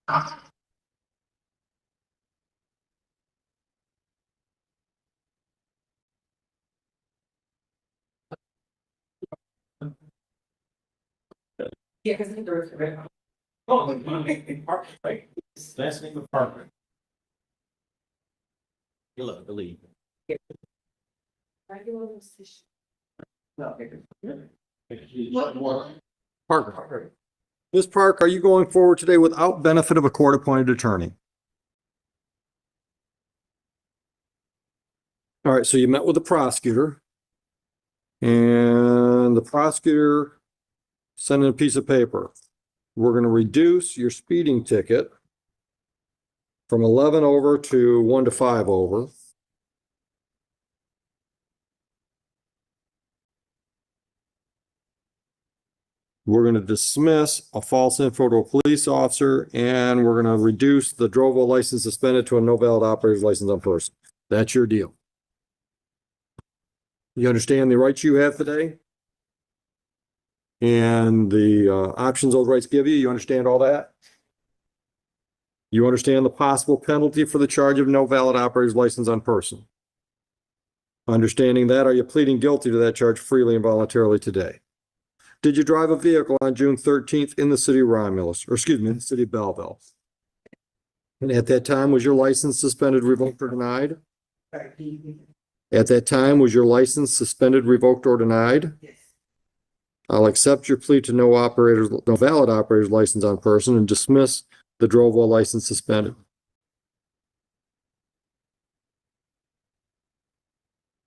Yeah, because there was. Oh, right. Last name of Parker. You look, believe. Parker. Ms. Park, are you going forward today without benefit of a court-appointed attorney? All right, so you met with the prosecutor. And the prosecutor sent in a piece of paper. We're going to reduce your speeding ticket from 11 over to 1 to 5 over. We're going to dismiss a false info to a police officer, and we're going to reduce the Drovo license suspended to a no valid operator's license on person. That's your deal. You understand the rights you have today? And the options those rights give you, you understand all that? You understand the possible penalty for the charge of no valid operator's license on person? Understanding that, are you pleading guilty to that charge freely and voluntarily today? Did you drive a vehicle on June 13th in the city of Romulus, or excuse me, in the city of Belleville? And at that time, was your license suspended, revoked, or denied? At that time, was your license suspended, revoked, or denied? Yes. I'll accept your plea to no valid operator's license on person and dismiss the Drovo license suspended.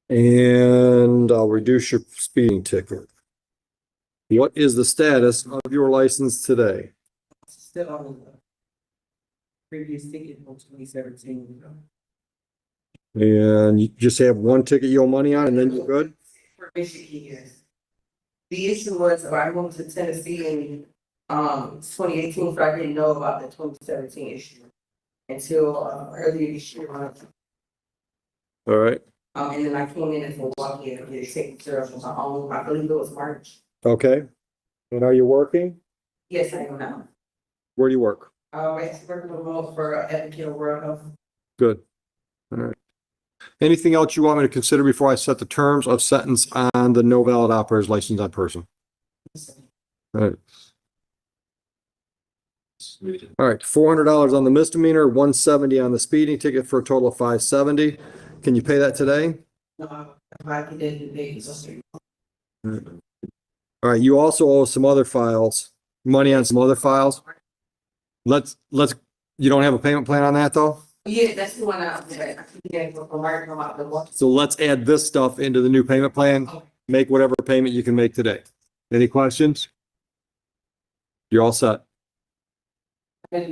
And I'll reduce your speeding ticket. What is the status of your license today? Still on the previous ticket from 2017. And you just have one ticket you owe money on and then you're good? For Michigan, yes. The issue was I moved to Tennessee in 2018, so I didn't know about the 2017 issue until earlier this year. All right. And then I came in as Milwaukee and did taken care of my own. I believe it was March. Okay. And are you working? Yes, I am now. Where do you work? I actually working remote for Advocate World Health. Good. All right. Anything else you want me to consider before I set the terms of sentence on the no valid operator's license on person? All right. All right, $400 on the misdemeanor, $170 on the speeding ticket for a total of $570. Can you pay that today? No, I didn't pay. All right, you also owe some other files, money on some other files. Let's, you don't have a payment plan on that though? Yeah, that's the one I So let's add this stuff into the new payment plan. Make whatever payment you can make today. Any questions? You're all set. They'll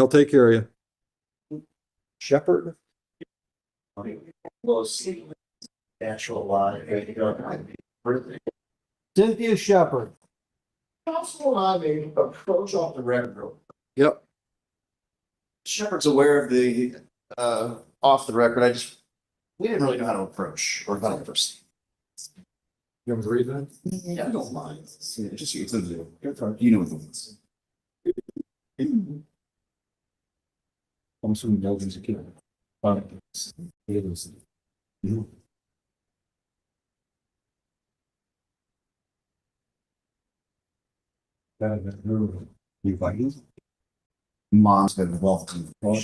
take care of you. Shepherd? Natural life. Cynthia Shepherd. Also, I mean, approach off the record. Yep. Shepherd's aware of the, off the record, we didn't really know how to approach or how to proceed. You want me to read that? Yeah, I don't mind. Just, it's in the, you know the ones. I'm assuming Belgium's a kid. It is. You Vikings? Mom's been involved in. Why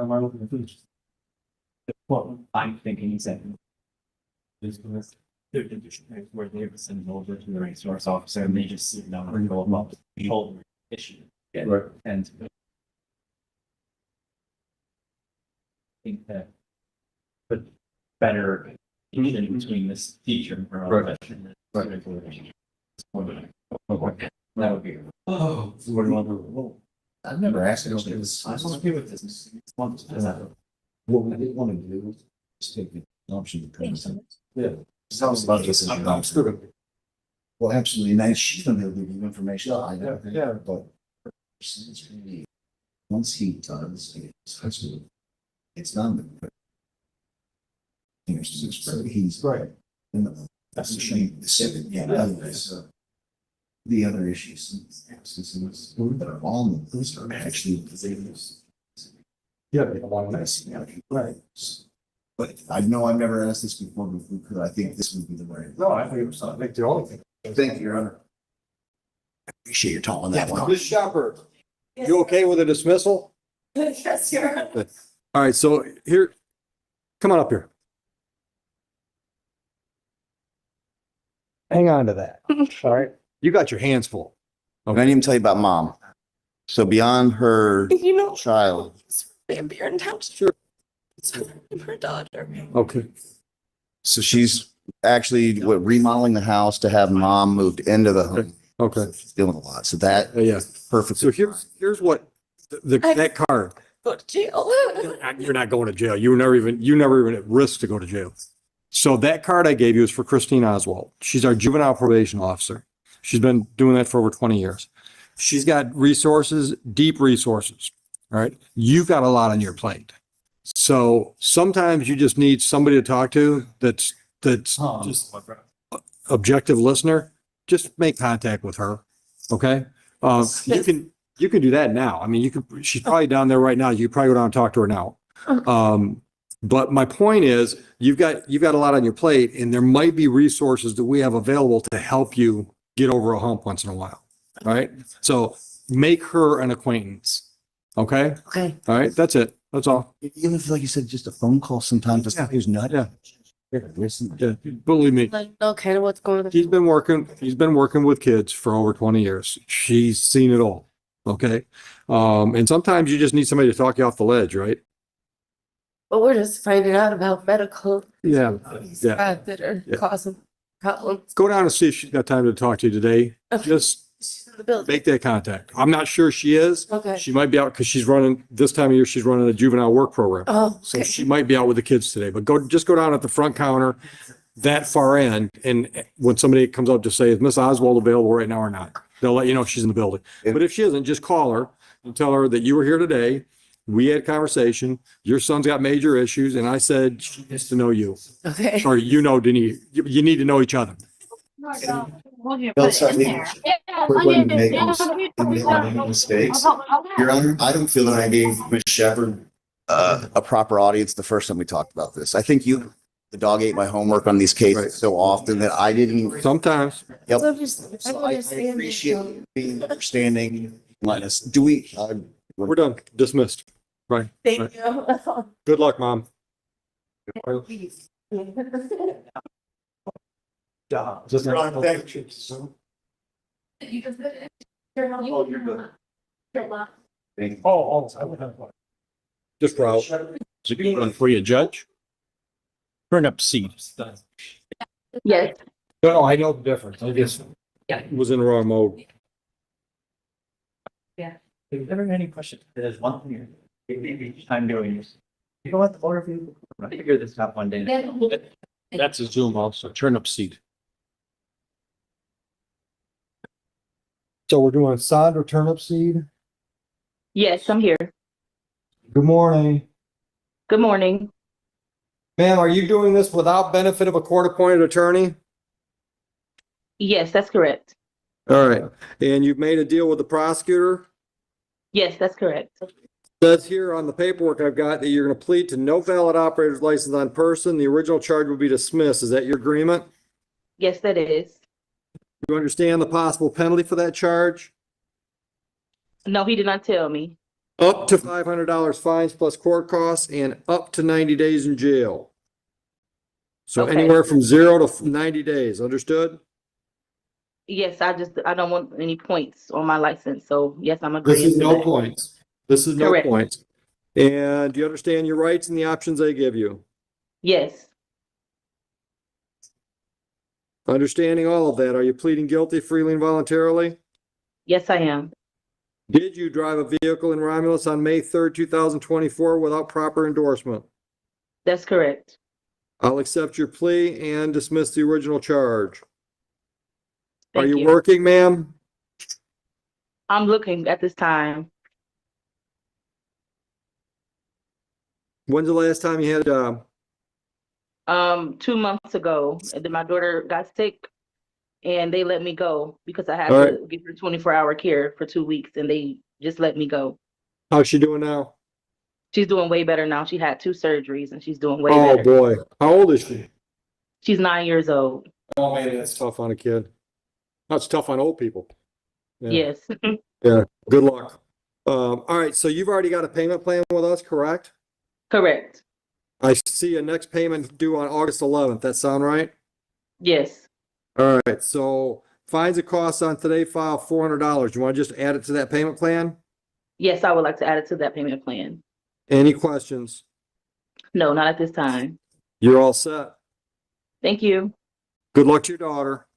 am I looking at this? Well, I'm thinking exactly. This was their condition, where they were sending over to the resource officer and they just sit down and go about the whole issue. Yeah, Right. and I think that but better communication between this teacher and her. Right. That would be. Oh, what do you want to? I've never asked it. I was okay with this. What we didn't want to do is take the option to. Yeah. Sounds about this. Well, absolutely nice. She's gonna be able to give you information. I know. Yeah. But once he does, it's done. He's right. That's a shame. Yeah. The other issues that are on those are actually right. But I know I've never asked this before, but I think this would be the way. No, I think it was not. I think the only thing. Thank you, Your Honor. I appreciate your time on that one. Ms. Shepherd, you okay with a dismissal? Yes, Your Honor. Good. All right, so here, come on up here. Hang on to that. All right. You got your hands full. I didn't even tell you about mom. So beyond her You know, child, Van Buren Township. Sure. It's her daughter. Okay. so she's actually remodeling the house to have mom moved into the home. Okay. She's doing a lot. So that Yeah. perfect. So here's what that card. Go to jail. You're not going to jail. You never even at risk to go to jail. So that card I gave you is for Christine Oswald. She's our juvenile probation officer. She's been doing that for over 20 years. She's got resources, deep resources. All right. You've got a lot on your plate. So sometimes you just need somebody to talk to that's just objective listener. Just make contact with her. Okay. You can do that now. I mean, she's probably down there right now. You can probably go down and talk to her now. But my point is you've got a lot on your plate, and there might be resources that we have available to help you get over a hump once in a while. All right. So make her an acquaintance. Okay. Okay. All right. That's it. That's all. Even if, like you said, just a phone call sometimes, who's not. Yeah. Believe me. Like, okay, what's going on? He's been working with kids for over 20 years. She's seen it all. Okay. And sometimes you just need somebody to talk you off the ledge, right? But we're just finding out about medical. Yeah. Yeah. That are causing problems. Go down and see if she's got time to talk to you today. Okay. Just The building. make that contact. I'm not sure she is. Okay. She might be out because she's running this time of year. She's running a juvenile work program. Oh, So okay. she might be out with the kids today, but just go down at the front counter, that far end. And when somebody comes up, just say, is Miss Oswald available right now or not? They'll let you know if she's in the building. But if she isn't, just call her and tell her that you were here today. We had a conversation. Your son's got major issues. And I said, she needs to know you. Okay. Or Denise, you need to know each other. Bill, sorry, quick one to make any mistakes. Your Honor, I don't feel that I gave Ms. Shepherd A proper audience the first time we talked about this. I think the dog ate my homework on these cases so often that I didn't. Sometimes. Yep. I I appreciate you being understanding. Letting us, We're done. Dismissed. Right. Thank Right. you. Good luck, Mom. Please. Just Your Honor, thank you. You just did it. Oh, you're good. Just proud. Is it good one for you, Judge? Turn up seat. Yes. No, I know the difference. I just was in the wrong mode. Yeah. If you ever had any questions, there's one thing you're maybe I'm doing this. You don't want the board of you. I figure this out one day. That's a Zoom also. Turn up seat. So we're doing sod or turnip seed. Yes, I'm here. Good morning. Good morning. Ma'am, are you doing this without benefit of a court-appointed attorney? Yes, that's correct. All right. And you've made a deal with the prosecutor? Yes, that's correct. Says here on the paperwork I've got that you're going to plead to no valid operator's license on person. The original charge will be dismissed. Is that your agreement? Yes, that is. Do you understand the possible penalty for that charge? No, he did not tell me. Up to $500 fines plus court costs and up to 90 days in jail. So Okay. anywhere from 0 to 90 days, understood? Yes, I don't want any points on my license. So yes, I'm This agreeing is to no that. points. This is no Correct. points. And do you understand your rights and the options they give you? Yes. Understanding all of that, are you pleading guilty freely and voluntarily? Yes, I am. Did you drive a vehicle in Romulus on May 3rd, 2024 without proper endorsement? That's correct. I'll accept your plea and dismiss the original charge. Are Thank you you. working, ma'am? I'm looking at this time. When's the last time you had a job? 2 months ago, and then my daughter got sick and they let me go because I had All right. to give her 24-hour care for 2 weeks and they just let me go. How's she doing now? She's doing way better now. She had 2 surgeries and she's doing way Oh, better. boy. How old is she? She's 9 years old. Oh, man, that's tough on a kid. That's tough on old people. Yeah. Yes. Yeah. Good luck. All right. So you've already got a payment plan with us, correct? Correct. I see a next payment due on August 11th. That sound right? Yes. All right. So fines and costs on today file $400. You want to just add it to that payment plan? Yes, I would like to add it to that payment plan. Any questions? No, not at this time. You're all set. Thank you. Good luck to your daughter.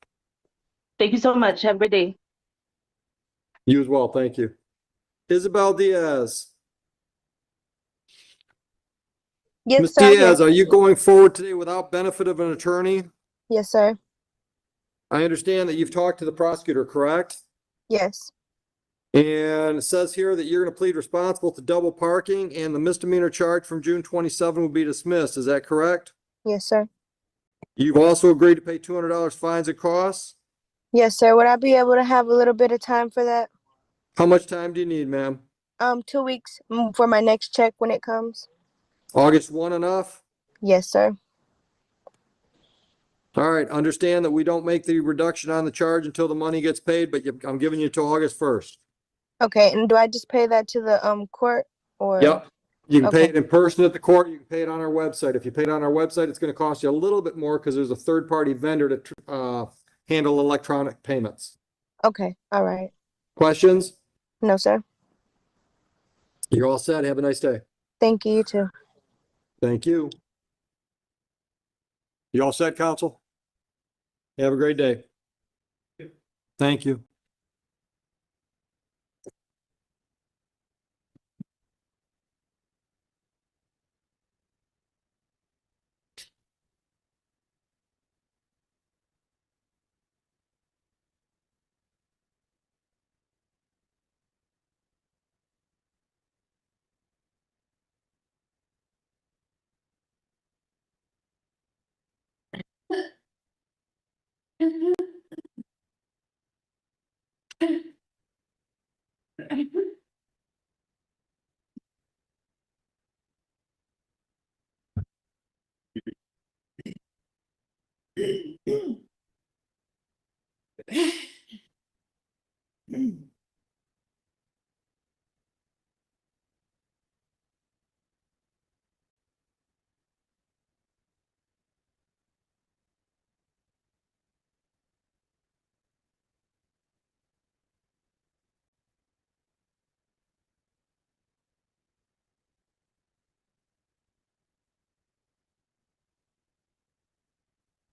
Thank you so much. Have a great day. You as well. Thank you. Isabel Diaz. Yes, Ms. sir. I'm Diaz, here. are you going forward today without benefit of an attorney? Yes, sir. I understand that you've talked to the prosecutor, correct? Yes. And it says here that you're going to plead responsible to double parking and the misdemeanor charge from June 27 will be dismissed. Is that correct? Yes, sir. You've also agreed to pay $200 fines and costs. Yes, sir. Would I be able to have a little bit of time for that? How much time do you need, ma'am? 2 weeks for my next check when it comes. August 1 enough? Yes, sir. All right, understand that we don't make the reduction on the charge until the money gets paid, but I'm giving you till August 1st. Okay, and do I just pay that to the court or? Yep. You can pay Okay. it in person at the court. You can pay it on our website. If you pay it on our website, it's going to cost you a little bit more because there's a third-party vendor to handle electronic payments. Okay. All right. Questions? No, sir. You're all set. Have a nice day. Thank you. You too. Thank you. You all set, counsel? Have a great day. Thank you.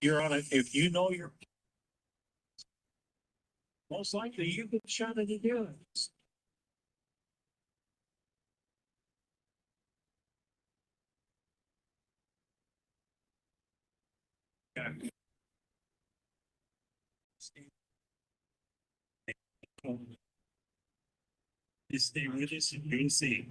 You're on it. If you know you're most likely you've been shot at the gun. Just stay with us and you'll see.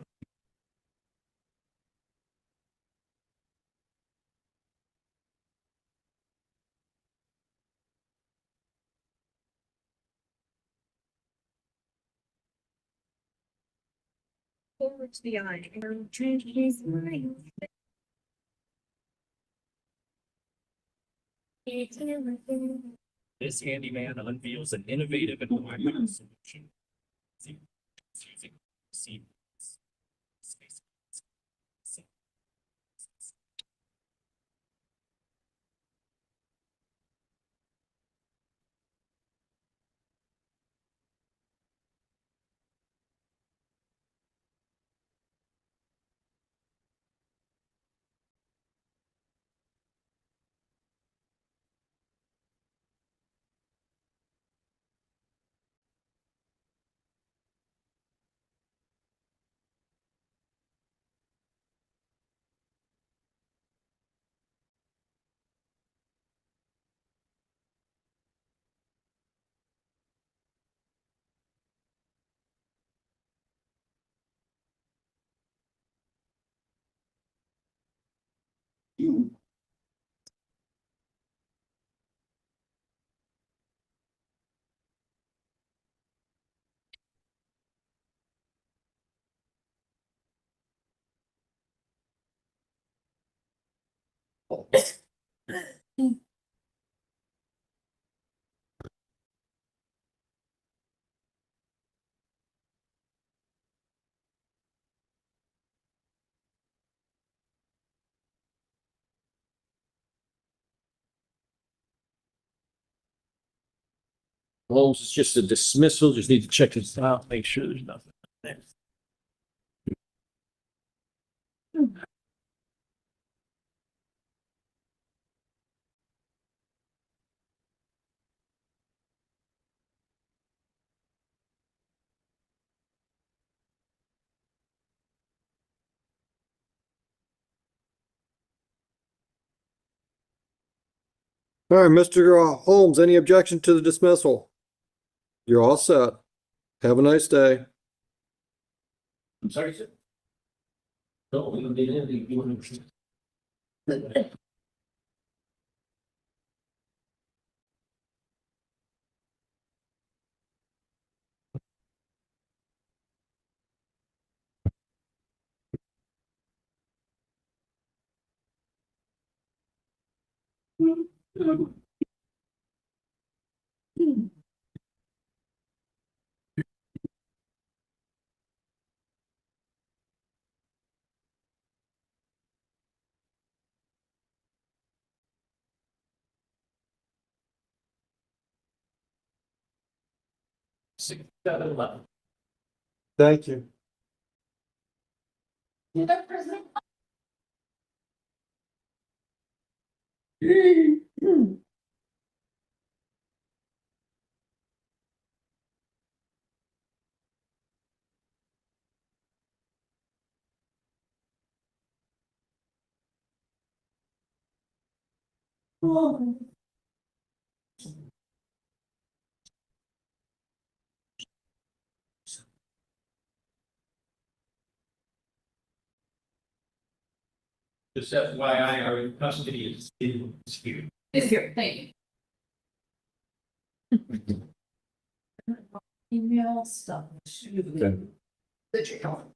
Forwards the eye, arrow change his mind. This handyman unveils an innovative environmental solution. Using seeds. Holmes, it's just a dismissal. Just need to check this out, make sure there's nothing there. All right, Mr. Holmes, any objection to the dismissal? You're all set. Have a nice day. I'm sorry, sir. No, we don't need anything. You want to- Six, 7, 11. Thank you. Just FYI, our custody is here. It's here, thank you. Email stuff. That you're calling.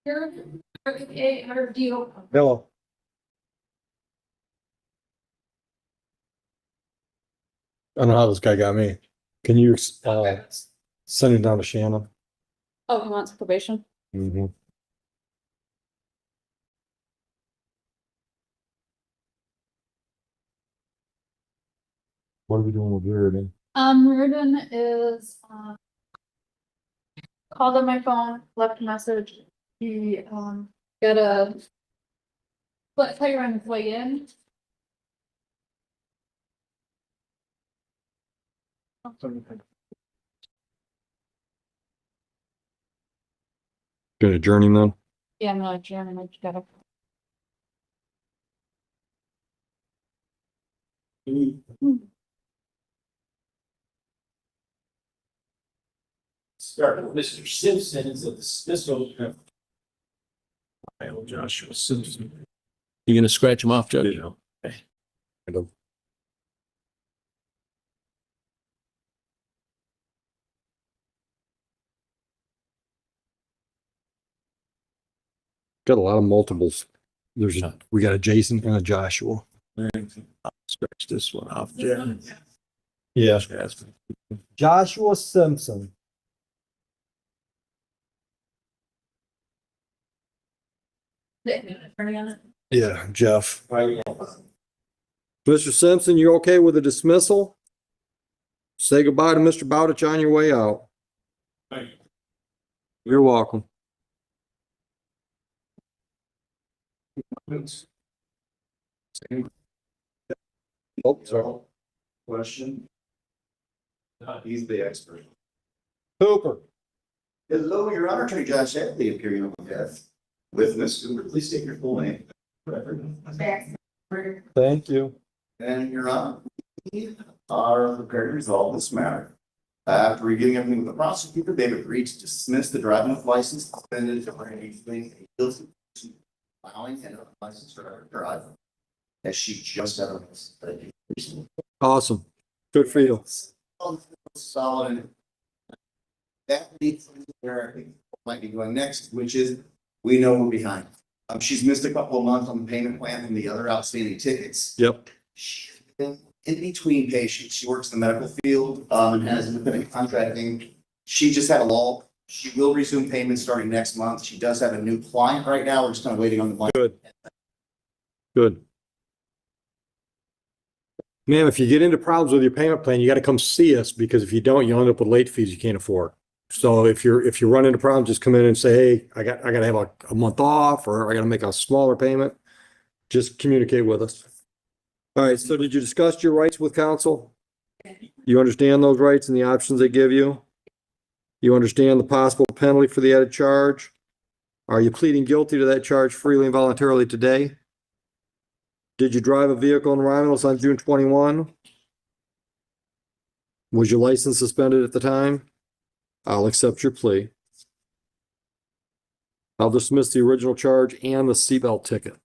Here, our deal. Hello. I don't know how this guy got me. Can you, send him down to Shannon? Oh, he wants probation? Mm-hmm. What are we doing with Reardon? Reardon is, called on my phone, left a message. He, got a flat tire on his way in. Gonna adjourn him then? Yeah, I'm not sure, I just gotta. Start with Mr. Simpson's of the dismissal. Joshua Simpson. You gonna scratch him off, Judge? Okay. I don't. Got a lot of multiples. We got a Jason and a Joshua. I'll scratch this one off, Jen. Yeah. Joshua Simpson. Turning on it. Yeah, Jeff. Mr. Simpson, you okay with the dismissal? Say goodbye to Mr. Bowditch on your way out. Thank you. You're welcome. Oh, sorry. Question. He's the expert. Cooper. Hello, Your Honor, Attorney John Sadley appearing on behalf with Ms. Cooper. Please state your full name. Thank you. And Your Honor, we are prepared to resolve this matter. After reviewing everything with the prosecutor, they've agreed to dismiss the driving with license suspended for anything guilty to allowing an unlicensed driver to drive, as she just had a Awesome. Good for you. solid. That leads to where I think might be going next, which is we know we're behind. She's missed a couple of months on the payment plan from the other outstanding tickets. Yep. She's been in between patients. She works in the medical field, and has independent contracting. She just had a lull. She will resume payments starting next month. She does have a new client right now. We're just kind of waiting on the money. Good. Good. Ma'am, if you get into problems with your payment plan, you got to come see us, because if you don't, you'll end up with late fees you can't afford. So if you run into problems, just come in and say, hey, I got to have a month off, or I got to make a smaller payment. Just communicate with us. All right. So did you discuss your rights with counsel? You understand those rights and the options they give you? You understand the possible penalty for the added charge? Are you pleading guilty to that charge freely and voluntarily today? Did you drive a vehicle in Romulus on June 21? Was your license suspended at the time? I'll accept your plea. I'll dismiss the original charge and the seatbelt ticket.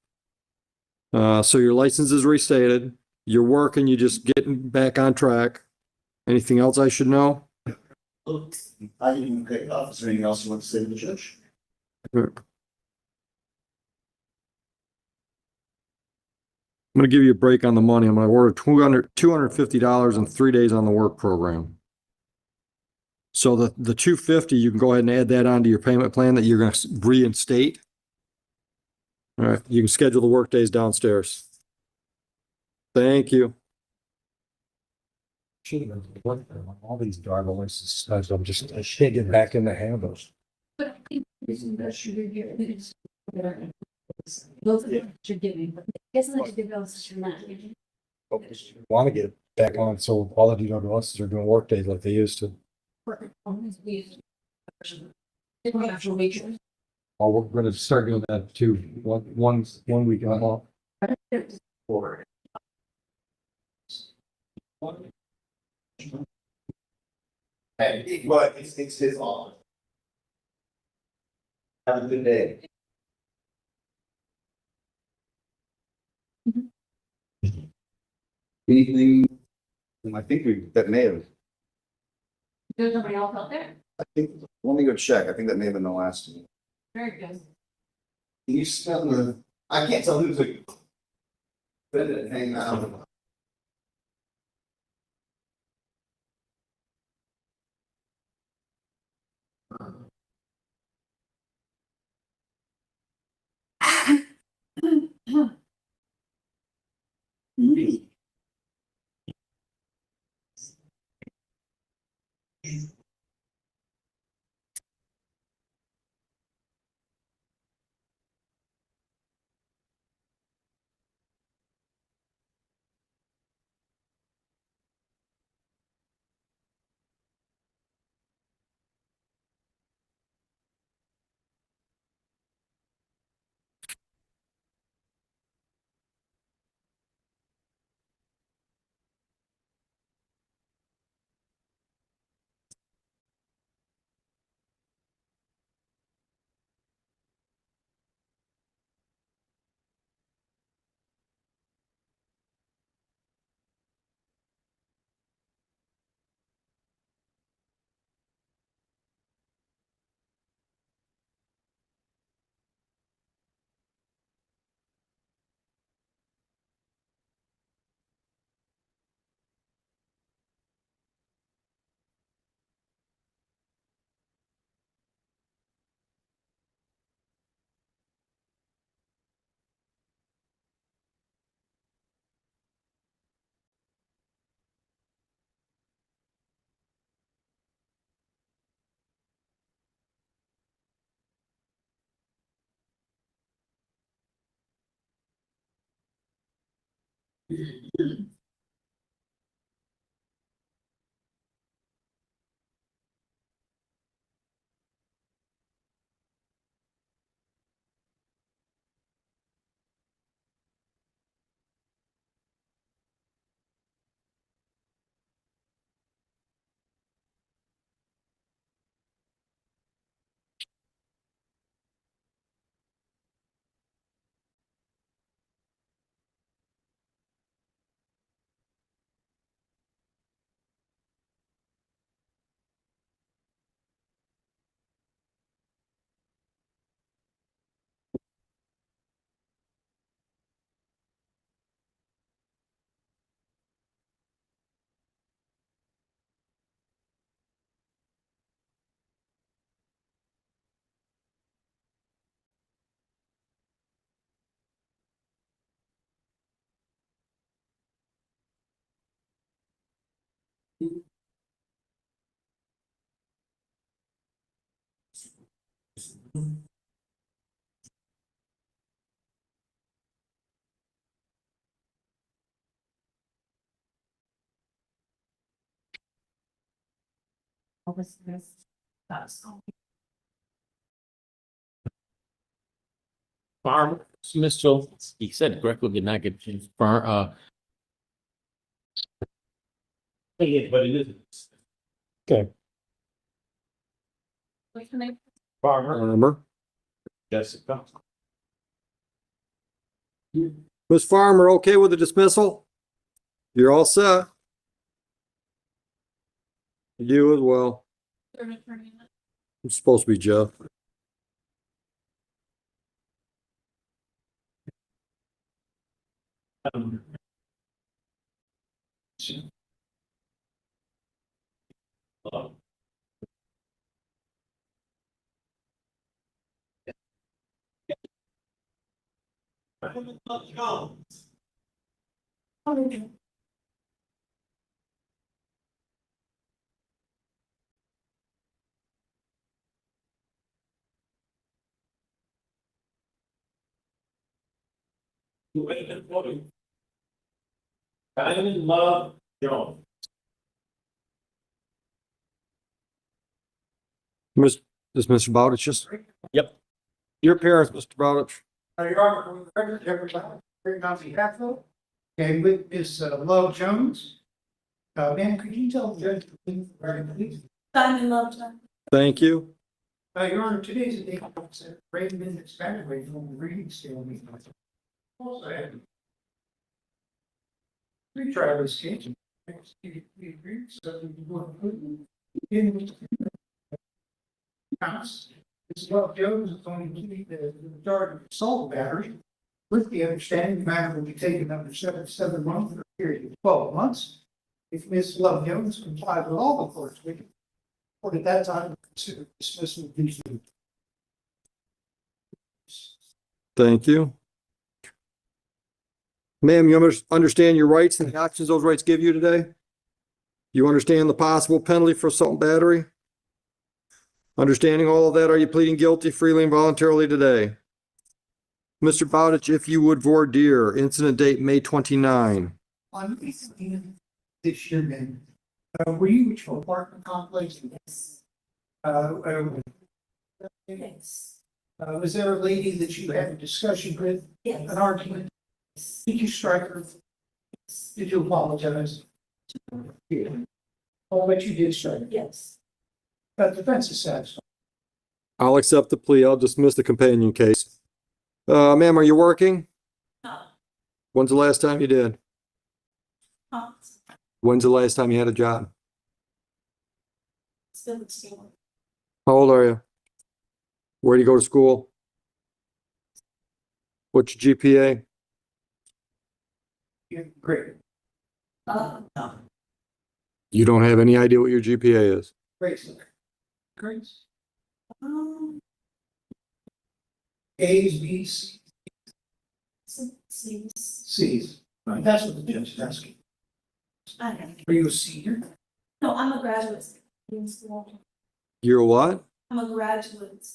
So your license is restated. You're working, you just getting back on track. Anything else I should know? I didn't even pick up. Is there anything else you want to say to the judge? I'm going to give you a break on the money. I'm going to order $250 and 3 days on the work program. So the $250, you can go ahead and add that onto your payment plan that you're going to reinstate. All right, you can schedule the work days downstairs. Thank you. Should have been working on all these driver licenses. I'm just, I should get back in the handles. But I think that should be here. Those are what you're giving, but I guess I like to give those to not. Want to get back on, so all of you know to us are doing work days like they used to. Oh, we're going to start doing that too. One week I'm off. Hey, but it's his fault. Have a good day. Anything, I think that may have, There's nobody else out there? I think, let me go check. I think that may have been the last one. Very good. You spent the, I can't tell who's a. Hanging out. What was this? That's all. Farmer, Smithville, he said Greco did not get but it isn't. Okay. What's the name? Farmer. Jessica. Ms. Farmer, okay with the dismissal? You're all set. You as well. Third attorney. It's supposed to be Jeff. I love Jones. Is Mr. Bowditch just? Yep. Your parents, Mr. Bowditch. Your Honor, for the record, everybody, here on behalf of, okay, with Miss Love Jones. Ma'am, could you tell the judge, please? Simon Lovejoy. Thank you. Your Honor, today's the day that Raymond is graduating from the reading skill meeting. Also, I had retry this case. In Ms. Love Jones is only pleading the majority of assault battery with the understanding the matter will be taken under 7 months for a period of 12 months. If Ms. Love Jones complies with all the court's wishes, or at that time, consider dismissal of these. Thank you. Ma'am, you understand your rights and the actions those rights give you today? You understand the possible penalty for assault and battery? Understanding all of that, are you pleading guilty freely and voluntarily today? Mr. Bowditch, if you would voir dire, incident date May 29. On this year, then, were you which apartment complex? Yes. Yes. Was there a lady that you had a discussion with? Yes. An argument? Yes. Did you strike her? Yes. Did you apologize? Yeah. Oh, but you did strike her? Yes. But defense is satisfied. I'll accept the plea. I'll dismiss the companion case. Ma'am, are you working? No. When's the last time you did? Huh? When's the last time you had a job? Still at school. How old are you? Where do you go to school? What's your GPA? Yeah, great. No. You don't have any idea what your GPA is? Great. Great. A's, B's, C's. C's. Right, that's what the judge is asking. I don't. Are you a senior? No, I'm a graduate in school. You're a what? I'm a graduate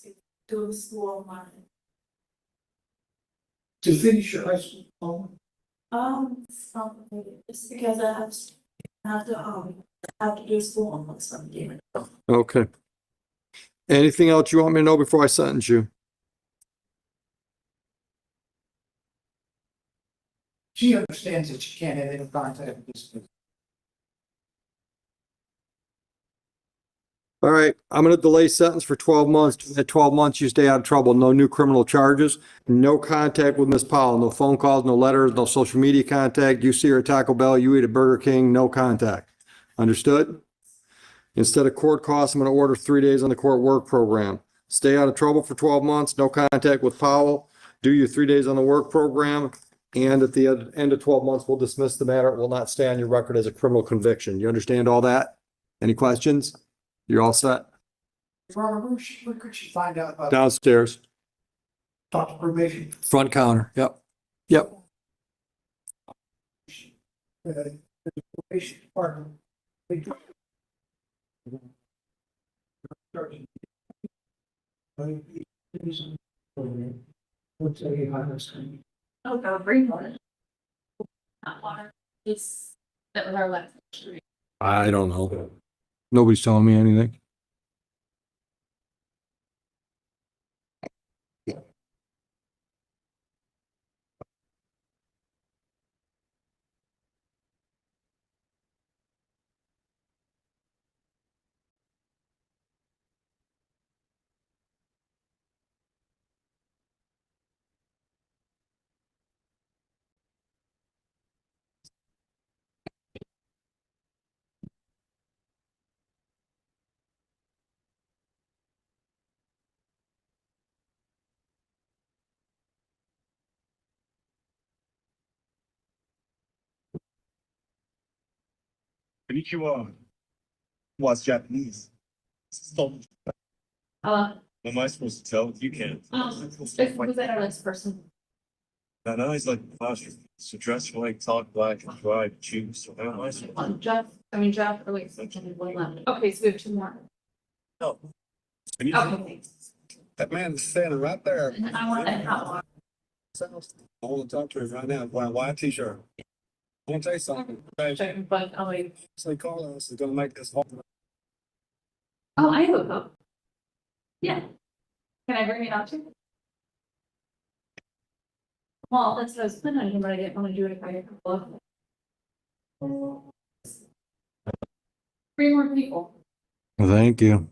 doing school online. To finish your high school diploma? It's complicated. It's because I have to do school homework something. Okay. Anything else you want me to know before I sentence you? She understands that she can't have any contact with this. All right, I'm going to delay sentence for 12 months. At 12 months, you stay out of trouble. No new criminal charges, no contact with Miss Powell, no phone calls, no letters, no social media contact. You see her at Taco Bell, you eat at Burger King, no contact. Understood? Instead of court costs, I'm going to order 3 days on the court work program. Stay out of trouble for 12 months, no contact with Powell. Do your 3 days on the work program. And at the end of 12 months, we'll dismiss the matter. It will not stay on your record as a criminal conviction. You understand all that? Any questions? You're all set? Where could she find out about? Downstairs, Talk to probation. front counter. Yep. Yep. Probation department. What's a high school? Oh, God, bring water. Not water. That was our last street. I don't know. Nobody's telling me anything. Konnichiwa. What's Japanese? So, what am I supposed to tell? You can't. Was that our last person? That is like classroom. So dress white, talk black, and drive, choose. So how am I supposed to? Jeff, or wait, one left. Okay, so we have 2 more. No. Okay, thanks. That man's standing right there. And I want that hot water. I want to talk to him right now, wearing a white t-shirt. I want to tell you something. But I'll wait. Say Carlos is going to make this hard. Oh, I have a cup. Yeah. Can I bring it out too? Well, that's what I was planning on, but I didn't want to do it if I had a couple of. 3 more people. Thank you.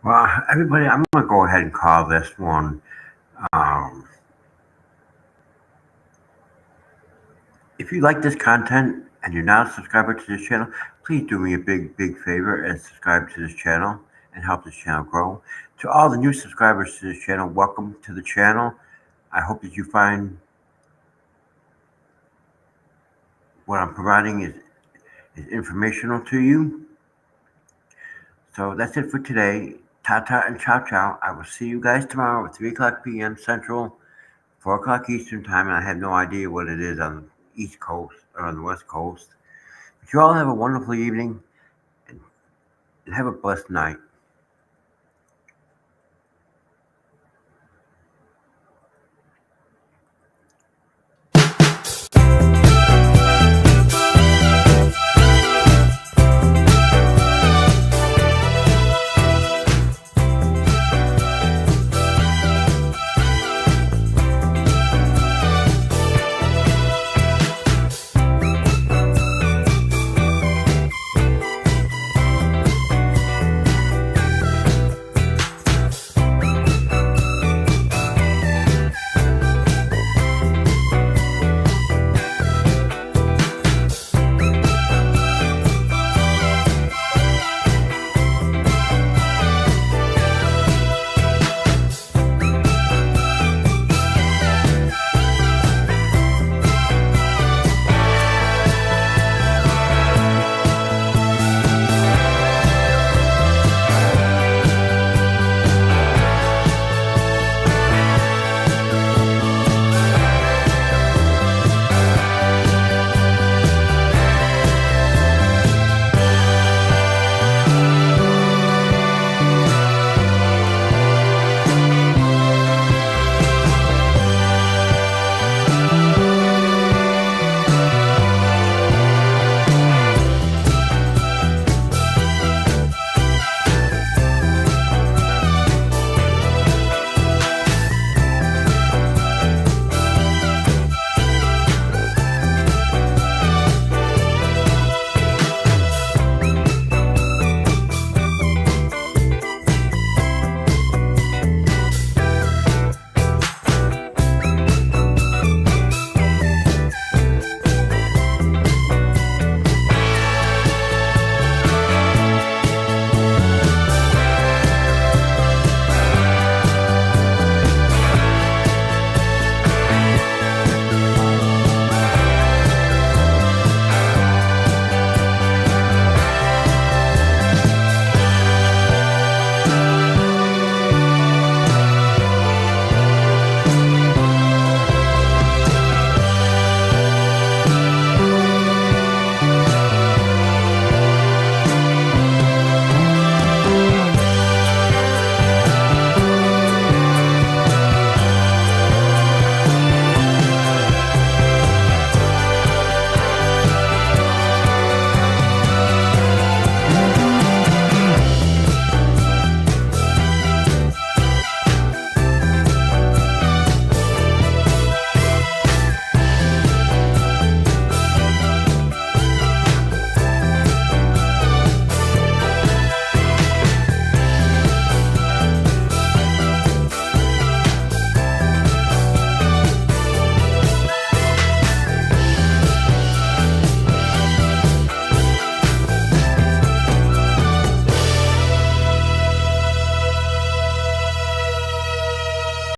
Well, everybody, I'm gonna go ahead and call this one. Um, if you like this content and you're not a subscriber to this channel, please do me a big favor and subscribe to this channel and help this channel grow. To all the new subscribers to this channel, welcome to the channel. I hope that you find what I'm providing is informational to you. So that's it for today. Ta-ta and ciao. I will see you guys tomorrow at 3 o'clock p.m. Central, 4 o'clock Eastern time, and I have no idea what it is on the East Coast or on the West Coast. But you all have a wonderful evening and have a blessed night.